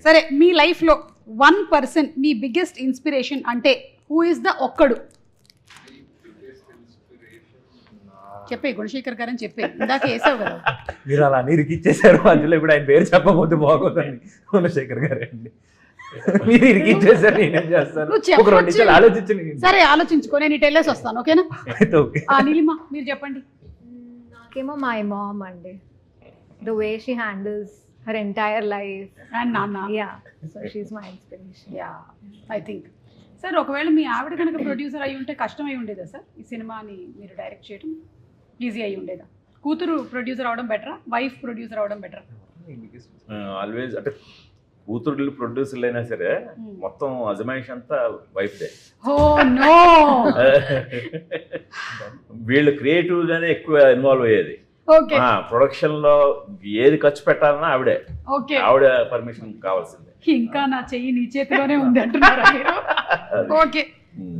సరే, మీ లైఫ్లో 1% మీ బిగ్గెస్ట్ ఇన్స్పిరేషన్ అంటే హూ ఇస్ ద ఒక్కడు? చెప్పే గుణశేఖర్ గారని చెప్పే ఇందాక వేసావు కదా. మీరు అలా ఇరికిచ్చేసారు మధ్యలో. ఇప్పుడు ఆయన పేరు చెప్పకపోతే బాగోదండి. గుణశేఖర్ గారే అండి. మీరు ఇరికిచ్చేసారు, నేనేం చేస్తాను? ఒక 2 నిమిషాలు ఆలోచించండి. సరే, ఆలోచించుకో, నేను ఇటు వెళ్ళేసి వస్తాను. ఓకేనా? నీలిమా మీరు చెప్పండి. నాకేమో మై మామ్ అండి. The way she handles her entire life and nana, yeah, so she's my inspiration. Yeah, I think sir ఒకవేళ మీ ఆవిడ కనుక ప్రొడ్యూసర్ అయి ఉంటే కష్టం అయి ఉండేదా సార్ ఈ సినిమాని మీరు డైరెక్ట్ చేయడం? ఈజీ అయి ఉండేదా? కూతురు ప్రొడ్యూసర్ అవడం బెటరా, వైఫ్ ప్రొడ్యూసర్ అవడం బెటరా? ఆల్వేస్ అంటే కూతురు ప్రొడ్యూసర్లు అయినా సరే మొత్తం అజమాయిష్ అంతా వైఫ్ దే. ఓ నో, వీళ్ళు క్రియేటివ్ గానే ఎక్కువ ఇన్వాల్వ్ అయ్యేది. ప్రొడక్షన్ లో ఏది ఖర్చు పెట్టాలన్నా ఆవిడ పర్మిషన్ కావాల్సిందే. ఇంకా నా చెయ్యి నీ చేతిలోనే ఉంది అంటున్నారా మీరు? Okay,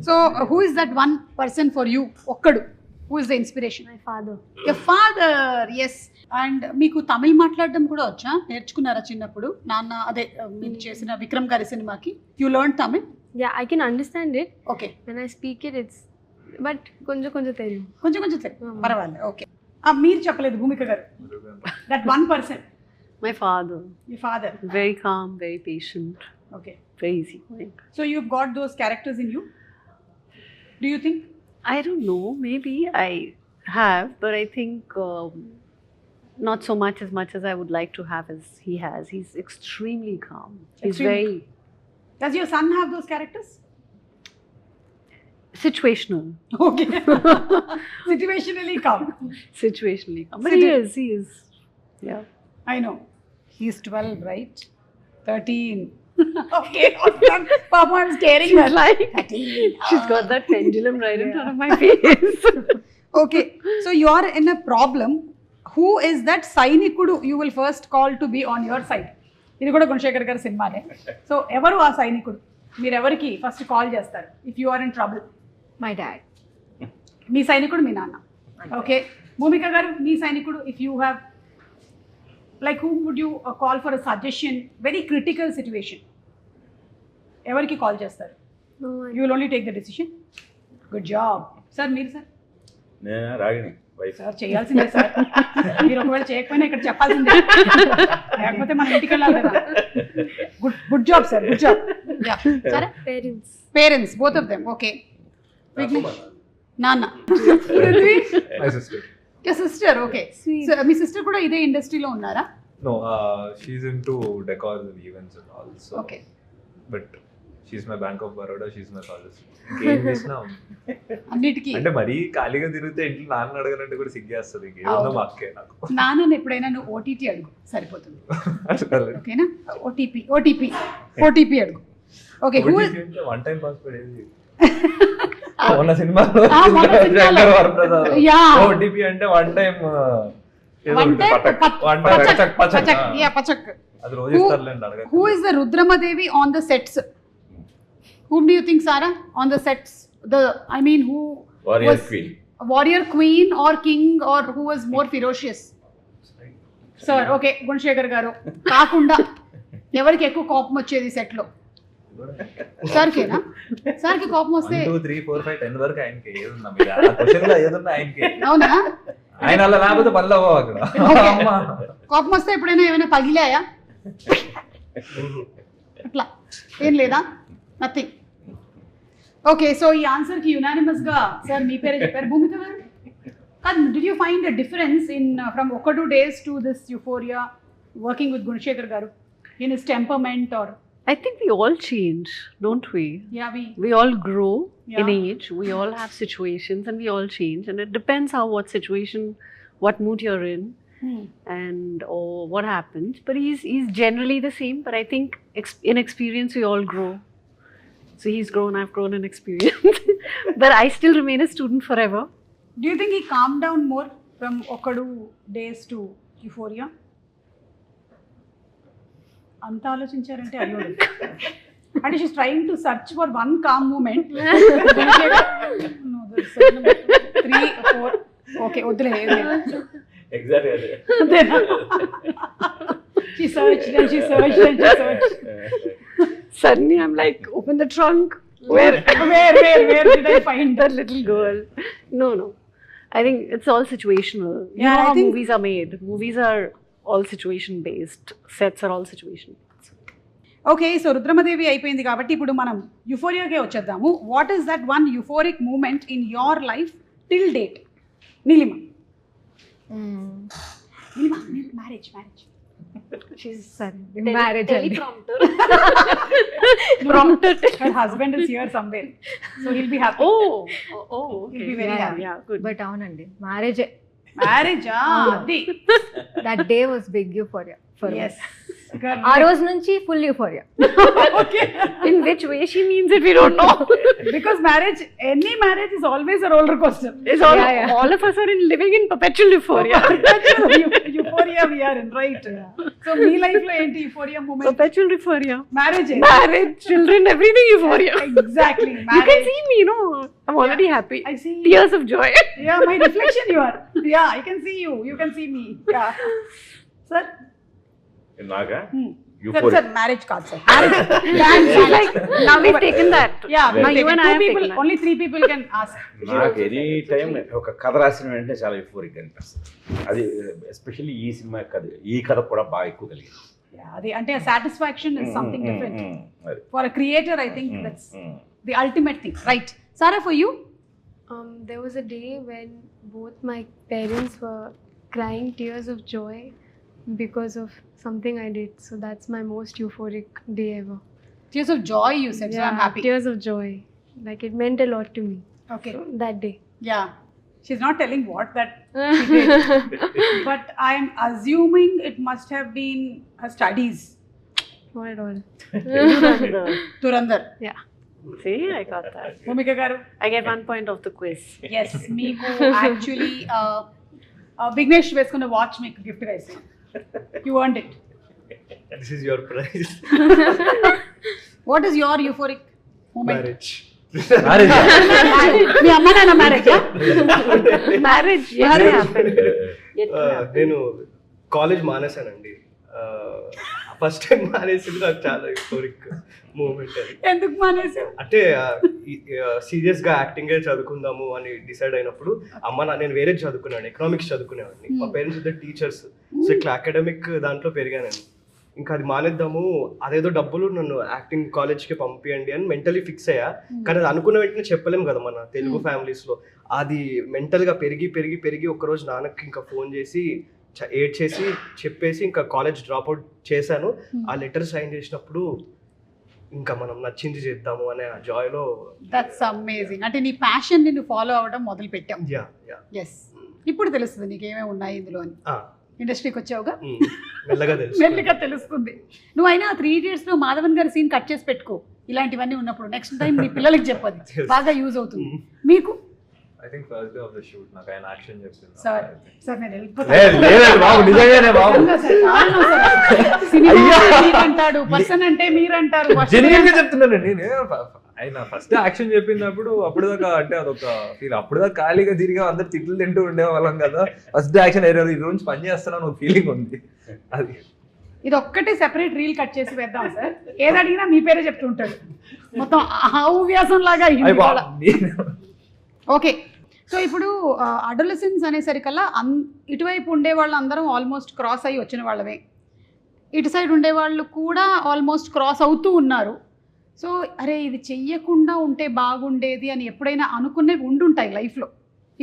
so who is that 1% for you? ఒక్కడు. Who is the inspiration? My father. Your father, yes. And మీకు తమిళ్ మాట్లాడడం కూడా వచ్చా? నేర్చుకున్నారా చిన్నప్పుడు? నాన్న అదే మీరు చేసిన విక్రమ్ గారి సినిమాకి you learn Tamil? Yeah, I can understand it. Okay, when I speak it it's but కొంచెం తెలియదు. కొంచెం తెలియదు, పర్వాలేదు. ఓకే, మీరు చెప్పలేదు భూమిక గారు. That 1%. My father. Your father. Very calm, very patient. Okay. Very easy going. So you've got those characters in you? Do you think? I don't know. Maybe I have, but I think not so much as I would like to have as he has. He's extremely calm. He's very. Does your son have those characters? Situational. Okay. Situationally calm. Situationally calm. But he is. Yeah. I know. He's 12, right? 13. Okay. Papa, I'm staring She's at like, 13. She's got that pendulum right in front of my face. Okay. So you are in a problem. Who is that Sainikudu you will first call to be on your side? ఇది కూడా గుణశేఖర్ గారి సినిమానే. So ఎవరు ఆ సైనికుడు? మీరు ఎవరికి first call చేస్తారు if you are in trouble? My dad. మీ సైనికుడు మీ నాన్న. ఓకే, భూమిక గారు మీ సైనికుడు if you have like whom would you call for a suggestion, very critical situation? ఎవరికి కాల్ చేస్తారు? You will only take the decision. Good job. Sir మీరు? సార్ నేను రాగిణి వైఫ్. సార్ చేయాల్సిందే సార్. మీరు ఒకవేళ చేయకపోయినా ఇక్కడ చెప్పాల్సిందే, లేకపోతే మనం ఇంటికి వెళ్ళాలి కదా. Good job sir, good job. సరే, parents both of them. Okay. నాన్న. My sister. Your sister, okay. So me sister కూడా ఇదే ఇండస్ట్రీలో ఉన్నారా? No, she's into decors and events and all. So, okay. But she's my bank of Baroda, she's my college. ఇంకేం చేసినా అన్నిటికీ అంటే మరీ ఖాళీగా తిరిగితే ఇంట్లో నాన్న అడగాలంటే కూడా సిగ్గేస్తుంది. ఇంకేమన్నా మా అక్కే నాకు. నాన్నని ఎప్పుడైనా నువ్వు ఓటీటీ అడుగు సరిపోతుంది, అసలు ఓకేనా? ఓటీపీ అడుగు. ఓకే, వన్ టైం పాస్వర్డ్ ఏది మొన్న సినిమాలో మొన్న సినిమాలో. శంకర్ వరప్రసాద్ Yeah. ఓటీపీ అంటే వన్ టైం పచక్. అది రోజు ఇస్తారులేండి అడగ. Who is the Rudramadevi on the sets? Whom do you think, Sarah, on the sets? Who warrior was queen. a warrior queen or king, or who was more ferocious? Sir, okay, Gunasekhar గారు కాకుండా ఎవరికి ఎక్కువ కోపం వచ్చేది set లో? సార్కేనా? సార్కి కోపం వస్తే 1 2 3 4 5 10 వరకు ఆయనకి ఏదున్నా మీరు ఆ క్వశ్చన్ లో ఏదున్నా ఆయనకి. అవునా? ఆయన అలా లేకపోతే పనులు అవ్వవు అక్కడ. అమ్మా కోపం వస్తే ఎప్పుడైనా ఏమైనా పగిలాయా? అట్లా ఏం లేదా? నథింగ్. ఓకే, సో ఈ ఆన్సర్ కి యునానిమస్ గా సార్ మీ పేరే చెప్పారు. భూమిక గారు కాదు, did you find a difference in from 1-2 days to this Euphoria working with Gunasekhar గారు in his temperament or? I think we all change, don't we? Yeah, We all grow in Yeah. age, we all have situations, and we all change, and it depends how, what situation, what mood you're in, and or what happens. But he's generally the same, but I think in experience we all grow. So he's grown, I've grown in experience. But I still remain a student forever. Do you think he calmed down more from 1-2 days to euphoria? అంత ఆలోచించారంటే అయ్యో. అంటే she's trying to search for one calm moment. 3 4 okay వద్దులే. Exactly అదే. She searched and she searched and she searched. Suddenly I'm like, open the trunk. Where did I find That little girl. No. I think it's all situational. You Yeah, know I how think- movies are made. Movies are all situation based. Sets are all situation based. Okay, so Rudramadevi అయిపోయింది కాబట్టి ఇప్పుడు మనం యుఫోరియాకే వచ్చేద్దాము. What is that one euphoric moment in your life till date? Neelima marriage She's marriage అండి. prompted. her husband is here somewhere, so he'll be happy. Okay. He'll be very happy. Yeah, good. But అవునండి, మ్యారేజే. Marriage అది. That day was big euphoria for Yes. ఆ రోజు నుంచి full euphoria. In which way she means it, we don't know. Because any marriage is always a roller coaster. It's all of us are living in perpetual euphoria. Euphoria we are in, right? So me life lo enti euphoria moment? Perpetual euphoria. Marriage, Children, everything euphoria. exactly. You Marriage. can see me, I'm already happy. I see. Tears of joy. Yeah, my reflection you are. Yeah, I can see you. You can see me. Yeah. Sir? Naga Sir, euphoria. marriage card, sir. She's like, now we've taken that. Yeah, Now we've you taken and I two have people, taken that. only 3 people can ask. నాకు any time ఒక కథ రాసిన వెంటనే చాలా euphoric అనిపిస్తుంది. అది especially ఈ cinema కథ, ఈ కథ కూడా బాగా ఎక్కువ కలిగింది. Yeah, the satisfaction is something different. For a creator, I think that's the ultimate thing, right? Sarah, for you? There was a day when both my parents were crying tears of joy because of something I did. So that's my most euphoric day ever. Tears of joy, you said, so I'm happy. Tears of joy. Like it meant a lot to me. Okay. So, that day. Yeah. She's not telling what that she did. But I'm assuming it must have been her studies. Not at all. Durandar. Yeah. See, I got that. Bhumika garu. I get 1 point of the quiz. Yes, meeku actually Vignesh వేసుకున్న watch మీకు gift గా ఇస్తాను. You earned it. This is your prize. What is your euphoric moment? Marriage. మీ అమ్మ నాన్న marriage? Marriage, yes, it happened. Yet to happen. నేను college మానేశానండి. First time మానేసింది నాకు చాలా హిస్టోరిక్ మూమెంట్ అది. ఎందుకు మానేసావు? అంటే సీరియస్ గా యాక్టింగ్ చదువుకుందాము అని డిసైడ్ అయినప్పుడు నేను వేరే చదువుకున్నాను, ఎకనామిక్స్ చదువుకునేవాడిని. మా పేరెంట్స్ ఇద్దరు టీచర్స్. సో ఇట్లా అకాడమిక్ దాంట్లో పెరిగాను. ఇంకా అది మానేద్దాము, అదేదో డబ్బులు నన్ను యాక్టింగ్ కాలేజ్కి పంపియండి అని మెంటలీ ఫిక్స్ అయ్యా. కానీ అది అనుకున్న వెంటనే చెప్పలేము కదా మన తెలుగు ఫ్యామిలీస్లో. అది మెంటల్గా పెరిగి పెరిగి పెరిగి ఒకరోజు నాన్నకి ఇంకా ఫోన్ చేసి ఏడ్ చేసి చెప్పేసి ఇంకా కాలేజ్ డ్రాప్ అవుట్ చేశాను. ఆ లెటర్ సైన్ చేసినప్పుడు ఇంకా మనం నచ్చింది చేద్దాము అనే ఆ జాయ్లో. That's amazing. అంటే నీ ప్యాషన్ నిన్ను ఫాలో అవ్వడం మొదలు పెట్టాం. Yeah yeah. ఎస్, ఇప్పుడు తెలుస్తుంది నీకేమేమి ఉన్నాయి ఇందులో అని. ఇండస్ట్రీకి వచ్చావుగా మెల్లగా తెలుసు. మెల్లిగా తెలుస్తుంది. నువ్వు అయినా 3 Idiots లో మాధవన్ గారి సీన్ కట్ చేసి పెట్టుకో, ఇలాంటివన్నీ ఉన్నప్పుడు నెక్స్ట్ టైం నీ పిల్లలకి చెప్పదు, బాగా యూజ్ అవుతుంది. మీకు I think first day of the shoot నాకు ఆయన యాక్షన్ చెప్పింది. సార్ సార్ నేను లేదు బాబు, నిజంగానే బాబు, అంటాడు, పర్సన్ అంటే మీరంటారు. జెన్యున్ గా చెప్తున్నానండి. నేను ఆయన ఫస్ట్ యాక్షన్ చెప్పినప్పుడు అప్పటిదాకా అంటే అదొక ఫీల్, అప్పటిదాకా ఖాళీగా తిరిగా అందరు తిట్లు తింటూ ఉండేవాళ్ళం కదా. ఫస్ట్ యాక్షన్ ఈ రోజు పని చేస్తున్నాను ఒక ఫీలింగ్ ఉంది. అది ఇది ఒక్కటే సెపరేట్ రీల్ కట్ చేసి వేద్దాం సార్. ఏది అడిగినా మీ పేరే చెప్తుంటాడు, మొత్తం హవ్యాసం లాగా. ఓకే, సో ఇప్పుడు అడోలసెన్స్ అనేసరికల్లా ఇటువైపు ఉండే వాళ్ళు అందరం ఆల్మోస్ట్ క్రాస్ అయ్యి వచ్చిన వాళ్ళమే, ఇటు సైడ్ ఉండేవాళ్ళు కూడా ఆల్మోస్ట్ క్రాస్ అవుతూ ఉన్నారు. సో అరే ఇది చెయ్యకుండా ఉంటే బాగుండేది అని ఎప్పుడైనా అనుకునేవి ఉండుంటాయి లైఫ్లో.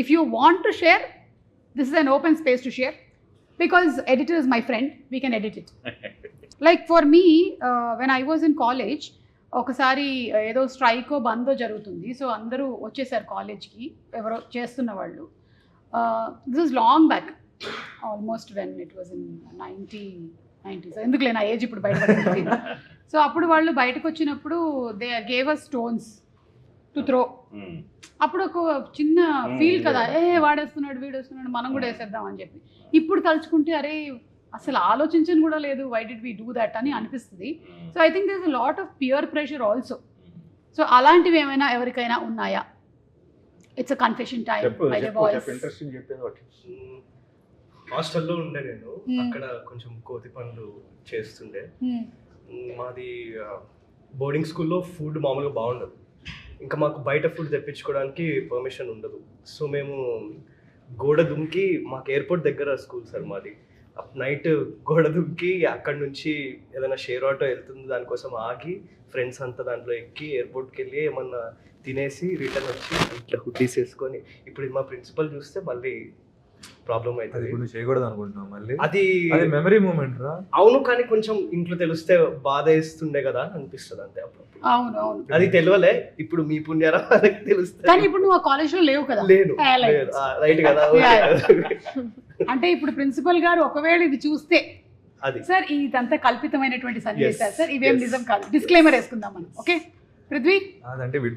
If you want to share, this is an open space to share, because editor is my friend, we can edit it. Like for me, when I was in college, ఒకసారి ఏదో స్ట్రైకో బందో జరుగుతుంది. సో అందరూ వచ్చేసారు కాలేజ్కి, ఎవరో చేస్తున్న వాళ్ళు. This is long back, almost when it was in 90s. ఎందుకులే నా ఏజ్ ఇప్పుడు బయటపడుతుంది. సో అప్పుడు వాళ్ళు బయటకు వచ్చినప్పుడు they gave us stones to throw. అప్పుడు ఒక చిన్న ఫీల్ కదా, వాడేస్తున్నాడు వీడేస్తున్నాడు మనం కూడా వేసేద్దాం అని చెప్పి. ఇప్పుడు తలుచుకుంటే అరే అసలు ఆలోచించని కూడా లేదు, why did we do that అని అనిపిస్తుంది. So I think there is a lot of peer pressure also. So అలాంటివి ఏమైనా ఎవరికైనా ఉన్నాయా? It's a confession time by the boys. హాస్టల్లో ఉండే నేను, అక్కడ కొంచెం కోతి పనులు చేస్తుండే. మాది బోర్డింగ్ స్కూల్లో ఫుడ్ మామూలుగా బాగుండదు, ఇంకా మాకు బయట ఫుడ్ తెప్పించుకోవడానికి పర్మిషన్ ఉండదు. సో మేము గోడ దుంకి, మాకు ఎయిర్పోర్ట్ దగ్గర స్కూల్ సార్ మాది, నైట్ గోడ దుంకి అక్కడ నుంచి ఏదైనా షేర్ ఆటో వెళ్తుంది దానికోసం ఆగి ఫ్రెండ్స్ అంతా దాంట్లో ఎక్కి ఎయిర్పోర్ట్కి వెళ్ళి ఏమన్నా తినేసి రిటర్న్ వచ్చి ఇట్లా హుడ్డీస్ వేసుకొని. ఇప్పుడు మా ప్రిన్సిపల్ చూస్తే మళ్ళీ ప్రాబ్లం అవుతుంది. ఇప్పుడు చేయకూడదు అనుకుంటున్నాం మళ్ళీ, అది మెమరీ మూమెంట్ రా. అవును, కానీ కొంచెం ఇంట్లో తెలిస్తే బాధ వేస్తుండే కదా అనిపిస్తుంది అంతే అప్పుడప్పుడు. అవును అవును, అది తెలియలే, ఇప్పుడు మీ పుణ్యారా వాళ్ళకి తెలుస్తుంది. కానీ ఇప్పుడు నువ్వు ఆ కాలేజ్లో లేవు కదా. లేను, రైట్ కదా. అంటే ఇప్పుడు ప్రిన్సిపల్ గారు ఒకవేళ ఇది చూస్తే, అది సార్ ఇదంతా కల్పితమైనటువంటి సన్నివేశాలు సార్, ఇవేం నిజం కాదు, డిస్క్లైమర్ వేసుకుందాం మనం. ఓకే పృథ్వీ,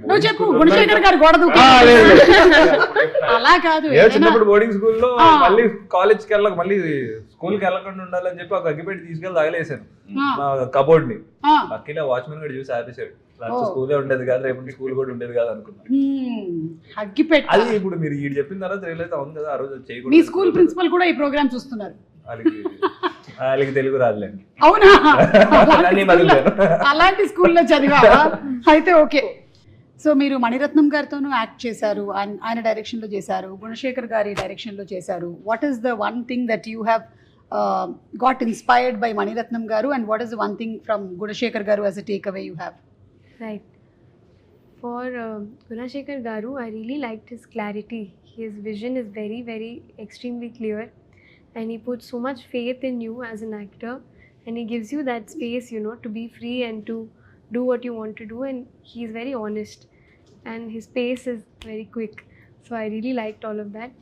నువ్వు చెప్పు. గుణశేఖర్ గారు గోడ దూకు. అలా కాదు, చిన్నప్పుడు బోర్డింగ్ స్కూల్లో మళ్ళీ కాలేజ్కి వెళ్ళక, మళ్ళీ స్కూల్కి వెళ్ళకుండా ఉండాలని చెప్పి ఒక అగ్గిపెట్టి తీసుకెళ్ళి తగలేసాను నా కబోర్డ్ ని. అఖిల వాచ్మెన్ కూడా చూసి ఆపేసాడు, స్కూలే ఉండేది కాదు, రేపు స్కూల్ కూడా ఉండేది కాదు అనుకున్నాను. అగ్గిపెట్టి అది ఇప్పుడు మీరు ఈ చెప్పిన తర్వాత రియలైజ్ అవును కదా, ఆ రోజు చేయకూడదు. మీ స్కూల్ ప్రిన్సిపల్ కూడా ఈ ప్రోగ్రామ్ చూస్తున్నారు. వాళ్ళకి తెలుగు రాదులేండి. అవునా, అలాంటి స్కూల్లో చదివా అయితే. ఓకే, సో మీరు మణిరత్నం గారితోనూ యాక్ట్ చేశారు, ఆయన డైరెక్షన్లో చేశారు, గుణశేఖర్ గారి డైరెక్షన్లో చేశారు. What is the one thing that you have got inspired by Mani Ratnam గారు, and what is the one thing from Gunasekhar గారు as a takeaway you have? Right. For Gunashekhar Garu, I really liked his clarity. His vision is very, very extremely clear, and he puts so much faith in you as an actor, and he gives you that space, you know, to be free and to do what you want to do, and he's very honest, and his pace is very quick. So I really liked all of that.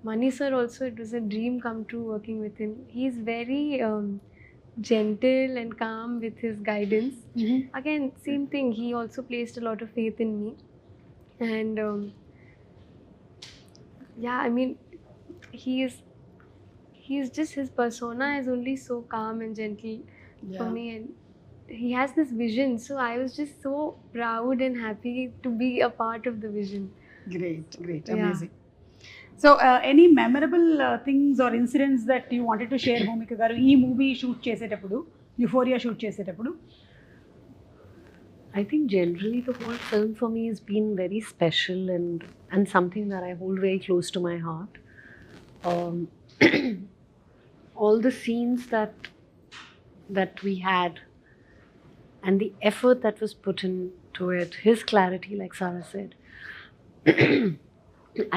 Mani sir also, it was a dream come true working with him. He's very gentle and calm with his guidance. Again, same thing, he also placed a lot of faith in me, and yeah, I mean, he's just, his persona is only so calm and gentle for me, and he has this vision, so I was just so proud and happy to be a part of the vision. Great, amazing. So any memorable things or incidents that you wanted to share, Bhumika garu, ee movie shoot chesetappudu, Euphoria shoot chesetappudu? I think generally the whole film for me has been very special and something that I hold very close to my heart. All the scenes that we had and the effort that was put into it, his clarity, like Sarah said.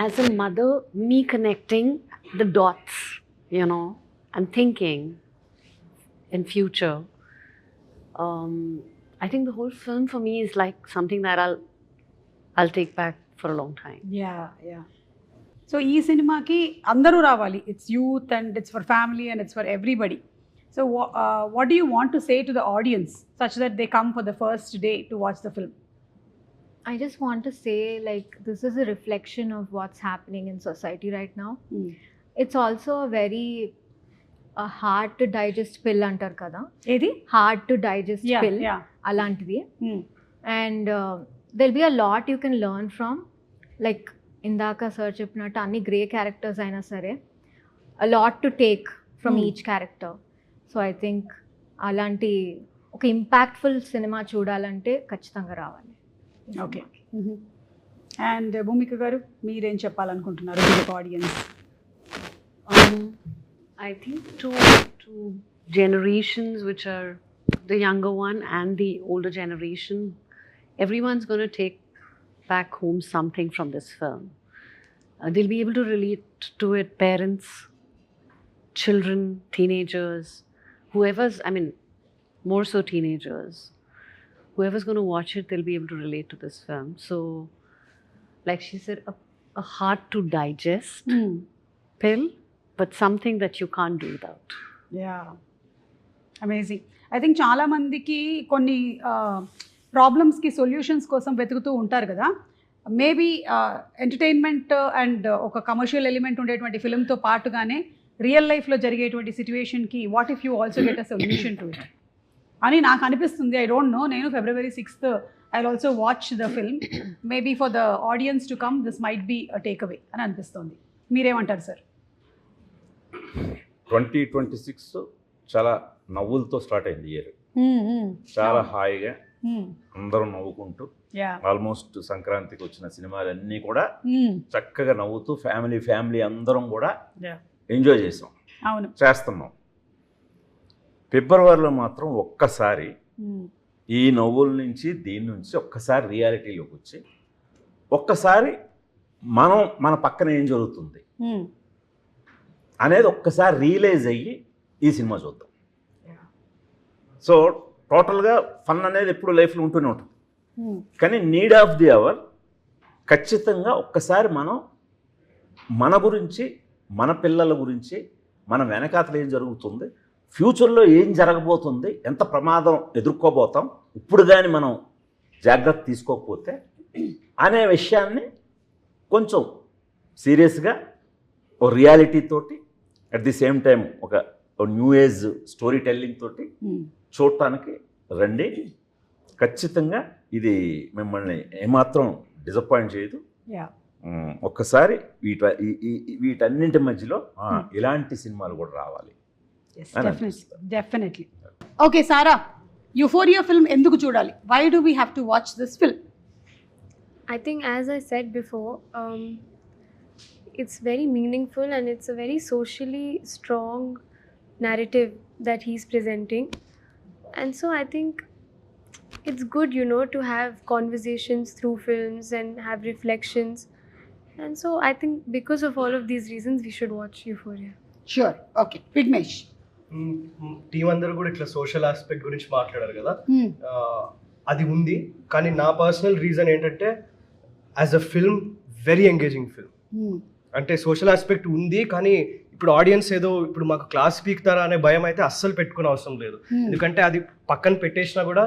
As a mother, me connecting the dots, you know, and thinking in future. I think the whole film for me is like something that I'll take back for a long time. Yeah so ఈ సినిమాకి అందరూ రావాలి. It's youth and it's for family and it's for everybody. So what do you want to say to the audience such that they come for the first day to watch the film? I just want to say, like, this is a reflection of what's happening in society right now. It's also a very hard to digest pill antar kada. ఏది? Hard to digest pill. Alantidi. And there'll be a lot you can learn from. Like, indaka sir cheppinattu anni grey characters aina sare, a lot to take from each character. So I think alanti oka impactful cinema చూడాలంటే ఖచ్చితంగా రావాలి. Okay. And Bhumika గారు మీరేం చెప్పాలనుకుంటున్నారు audience? I think to generations which are the younger one and the older generation, everyone's going to take back home something from this film. They'll be able to relate to it, parents, children, teenagers, whoever's, I mean, more so teenagers. Whoever's going to watch it, they'll be able to relate to this film. So, like she said, a hard to digest pill, but something that you can't do without. Ya amazing. I think చాలామందికి కొన్ని ప్రాబ్లమ్స్కి solutions కోసం వెతుకుతూ ఉంటారు కదా. Maybe entertainment and ఒక commercial element ఉండేటువంటి ఫిల్మ్తో పాటుగానే రియల్ లైఫ్లో జరిగేటువంటి సిచ్యువేషన్కి what if you also get a solution to it అని నాకు అనిపిస్తుంది. I don't know. నేను February 6th I will also watch the film. Maybe for the audience to come this might be a takeaway అని అనిపిస్తుంది. మీరేమంటారు sir? 2026 చాలా నవ్వులతో start అయింది ఇయర్. చాలా హాయిగా అందరూ నవ్వుకుంటూ ఆల్మోస్ట్ సంక్రాంతికి వచ్చిన సినిమాలన్నీ కూడా చక్కగా నవ్వుతూ ఫ్యామిలీ అందరం కూడా ఎంజాయ్ చేసాం, చేస్తున్నాం. ఫిబ్రవరిలో మాత్రం ఒక్కసారి ఈ నవ్వుల నుంచి దీని నుంచి ఒక్కసారి రియాలిటీలోకి వచ్చి ఒక్కసారి మన పక్కన ఏం జరుగుతుంది అనేది ఒక్కసారి రియలైజ్ అయ్యి ఈ సినిమా చూద్దాం. సో టోటల్గా ఫన్ అనేది ఎప్పుడు లైఫ్లో ఉంటూనే ఉంటుంది, కానీ నీడ్ ఆఫ్ ది అవర్ ఖచ్చితంగా ఒక్కసారి మన గురించి, మన పిల్లల గురించి, మన వెనకాతలు ఏం జరుగుతుంది, ఫ్యూచర్లో ఏం జరగబోతుంది, ఎంత ప్రమాదం ఎదుర్కోబోతాం ఇప్పుడు కానీ మనం జాగ్రత్త తీసుకోకపోతే అనే విషయాన్ని కొంచెం సీరియస్గా ఓ రియాలిటీ తోటి అట్ ది సేమ్ టైం ఒక న్యూ ఏజ్ స్టోరీ టెల్లింగ్ తోటి చూడటానికి రండి. ఖచ్చితంగా ఇది మిమ్మల్ని ఏమాత్రం డిసప్పాయింట్ చేయదు. ఒక్కసారి వీటన్నింటి మధ్యలో ఇలాంటి సినిమాలు కూడా రావాలి. Definitely. Okay Sara, Euphoria film ఎందుకు చూడాలి? Why do we have to watch this film? I think, as I said before, it's very meaningful and it's a very socially strong narrative that he's presenting. And so I think it's good, to have conversations through films and have reflections. And so I think because of all of these reasons, we should watch Euphoria. Sure. Okay. Vignesh. Team అందరూ కూడా ఇట్లా social aspect గురించి మాట్లాడారు కదా, అది ఉంది. కానీ నా పర్సనల్ రీజన్ ఏంటంటే as a film very engaging film. అంటే సోషల్ ఆస్పెక్ట్ ఉంది, కానీ ఇప్పుడు ఆడియన్స్ ఏదో ఇప్పుడు మాకు క్లాస్ పీకుతారా అనే భయం అయితే అస్సలు పెట్టుకునే అవసరం లేదు. ఎందుకంటే అది పక్కన పెట్టేసినా కూడా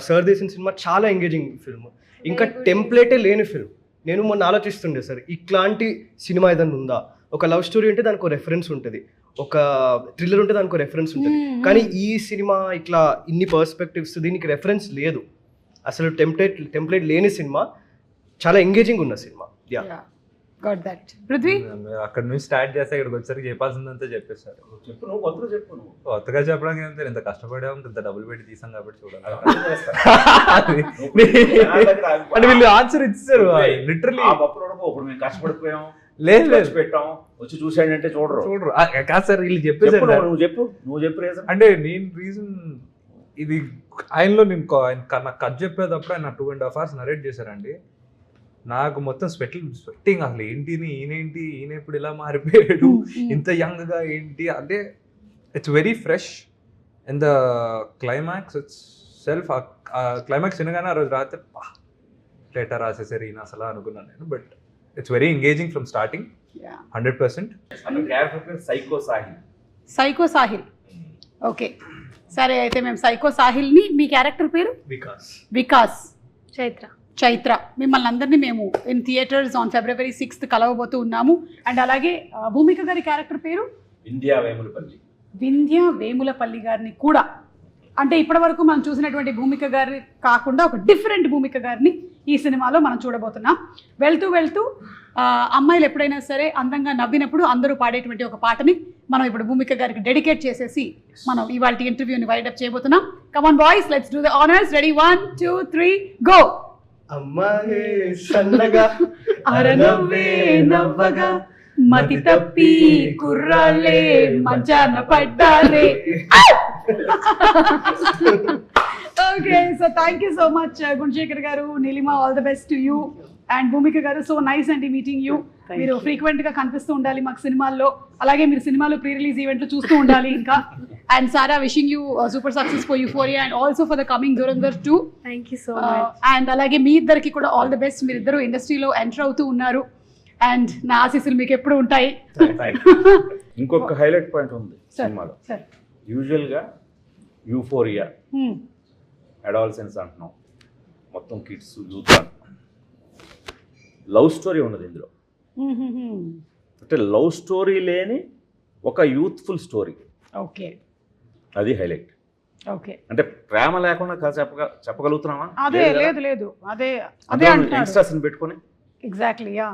సార్ తీసిన సినిమా చాలా ఎంగేజింగ్ ఫిల్మ్, ఇంకా టెంప్లేటే లేని ఫిల్మ్. నేను మొన్న ఆలోచిస్తుండే సార్, ఇట్లాంటి సినిమా ఏదైనా ఉందా? ఒక లవ్ స్టోరీ ఉంటే దానికి ఒక రెఫరెన్స్ ఉంటుంది, ఒక థ్రిల్లర్ ఉంటే దానికి ఒక రెఫరెన్స్ ఉంటుంది, కానీ ఈ సినిమా ఇట్లా ఇన్ని పర్స్పెక్టివ్స్, దీనికి రెఫరెన్స్ లేదు అసలు. టెంప్లేట్ లేని సినిమా, చాలా ఎంగేజింగ్ ఉన్న సినిమా. Got that. పృథ్వీ, అక్కడ నుంచి స్టార్ట్ చేస్తే ఇక్కడికి వచ్చేసరికి చెప్పాల్సిందంతా చెప్పేస్తారు. చెప్పు, నువ్వు కొత్తగా చెప్పు. నువ్వు కొత్తగా చెప్పడానికి ఏం ఇంత కష్టపడాము, ఇంత డబ్బులు పెట్టి తీసాం కాబట్టి చూడాలి. అంటే వీళ్ళు ఆన్సర్ ఇచ్చారు లిటరలీ. ఇప్పుడు మేము కష్టపడిపోయాం, లేదు పెట్టాం, వచ్చి చూసాడంటే చూడరు. కాదు సార్, వీళ్ళు చెప్పేసారు. నువ్వు చెప్పు రీజన్. అంటే నేను రీజన్ ఇది ఆయనలో నేను నాకు కథ చెప్పేటప్పుడు ఆయన 2.5 hours నరేట్ చేశారండి. నాకు మొత్తం స్వెట్టింగ్, అసలు ఈయన ఇప్పుడు ఇలా మారిపోయాడు, ఇంత యంగ్గా ఏంటి అంటే it's very fresh. And the climax it's self climax వినగానే ఆ రోజు రాత్రి లెటర్ రాసేసారు ఈయన అసలు అనుకున్నాను నేను. But it's very engaging from starting 100%. Character పేరు psycho Sahil. Psycho Sahil. Okay, సరే అయితే మేము సైకో సాహిల్ని, మీ క్యారెక్టర్ పేరు వికాస్ చైత్ర, మిమ్మల్ని అందరినీ మేము in theatres on February 6th కలవబోతూ ఉన్నాము. అండ్ అలాగే భూమిక గారి క్యారెక్టర్ పేరు వింధ్య వేములపల్లి గారిని కూడా, అంటే ఇప్పటి వరకు మనం చూసినటువంటి భూమిక గారి కాకుండా ఒక డిఫరెంట్ భూమిక గారిని ఈ సినిమాలో మనం చూడబోతున్నాం. వెళ్తూ వెళ్తూ అమ్మాయిలు ఎప్పుడైనా సరే అందంగా నవ్వినప్పుడు అందరూ పాడేటువంటి ఒక పాటని మనం ఇప్పుడు భూమిక గారికి డెడికేట్ చేసేసి మనం ఇవాళ ఇంటర్వ్యూని వైడప్ చేయబోతున్నాం. Come on boys, let's do the honours. Ready, 1 2 3 go. అమ్మాయే సన్నగా అరనవ్వే నవ్వగా మతి తప్పి కుర్రాలే మంచాన పడ్డాలే. Okay, so thank you so much Gunasekhar గారు, Neelima, all the best to you. And Bhumika గారు, సో నైస్ అండి మీటింగ్ యూ. మీరు ఫ్రీక్వెంట్ గా కనిపిస్తూ ఉండాలి మాకు సినిమాల్లో, అలాగే మీరు సినిమాలో ప్రీ రిలీజ్ ఈవెంట్లు చూస్తూ ఉండాలి ఇంకా. And Sara, wishing you super success for Euphoria and also for the coming Dhurandhar 2. Thank you so much. అండ్ అలాగే మీ ఇద్దరికి కూడా ఆల్ ద బెస్ట్. మీరిద్దరు ఇండస్ట్రీలో ఎంటర్ అవుతూ ఉన్నారు అండ్ నా ఆశీస్సులు మీకు ఎప్పుడు ఉంటాయి. ఇంకొక హైలైట్ పాయింట్ ఉంది సినిమాలో. యూజువల్గా యూఫోరియా అడాల్సెన్స్ అంటున్నాం, మొత్తం కిడ్స్ యూత్ అంటున్నాం. లవ్ స్టోరీ ఉన్నది ఇందులో. అంటే లవ్ స్టోరీ లేని ఒక యూత్ఫుల్ స్టోరీ. ఓకే, అది హైలైట్. ఓకే, అంటే ప్రేమ లేకుండా చెప్పగలుగుతున్నామా? అదే లేదు లేదు, అదే అదే యంగ్స్టర్స్ని పెట్టుకొని ఎగ్జాక్ట్లీ, యా,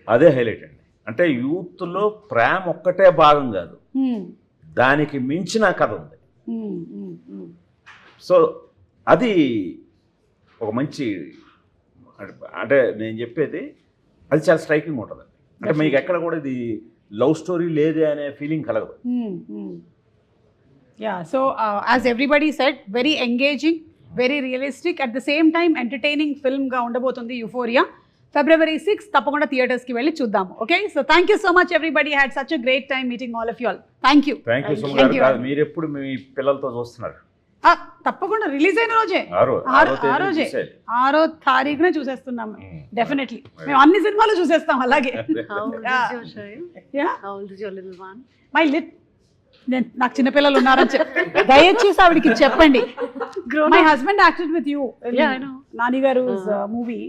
అదే హైలైట్ అండి. అంటే యూత్లో ప్రేమ ఒక్కటే భాగం కాదు, దానికి మించిన కథ ఉంది. సో అది ఒక మంచి, అంటే నేను చెప్పేది అది చాలా స్ట్రైకింగ్ ఉంటుంది. అంటే మీకు ఎక్కడ కూడా ఇది లవ్ స్టోరీ లేదే అనే ఫీలింగ్ కలగదు. Ya, so as everybody said, very engaging, very realistic, at the same time entertaining ఫిల్మ్గా ఉండబోతుంది యూఫోరియా. February 6th తప్పకుండా థియేటర్స్కి వెళ్ళి చూద్దాము. Okay, so thank you so much everybody, had such a great time meeting all of you all. Thank you so much. మీరు ఎప్పుడు మీ పిల్లలతో చూస్తున్నారు? తప్పకుండా రిలీజ్ అయిన రోజే, 6వ తారీఖునే చూసేస్తున్నాం. డెఫినెట్లీ మేము అన్ని సినిమాలు చూసేస్తాం అలాగే. మై లిట్, నాకు చిన్నపిల్లలు ఉన్నారని దయచేసి ఆవిడకి చెప్పండి. My husband acted with you Nani గారు movie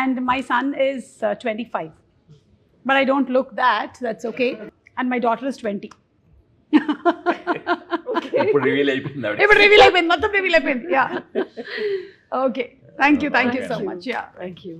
and my son is 25, but I don't look that's okay. And my daughter is 20. ఇప్పుడు రివీల్ అయిపోయింది, మొత్తం రివీల్ అయిపోయింది. Ya, okay, thank you so much. Ya, thank you.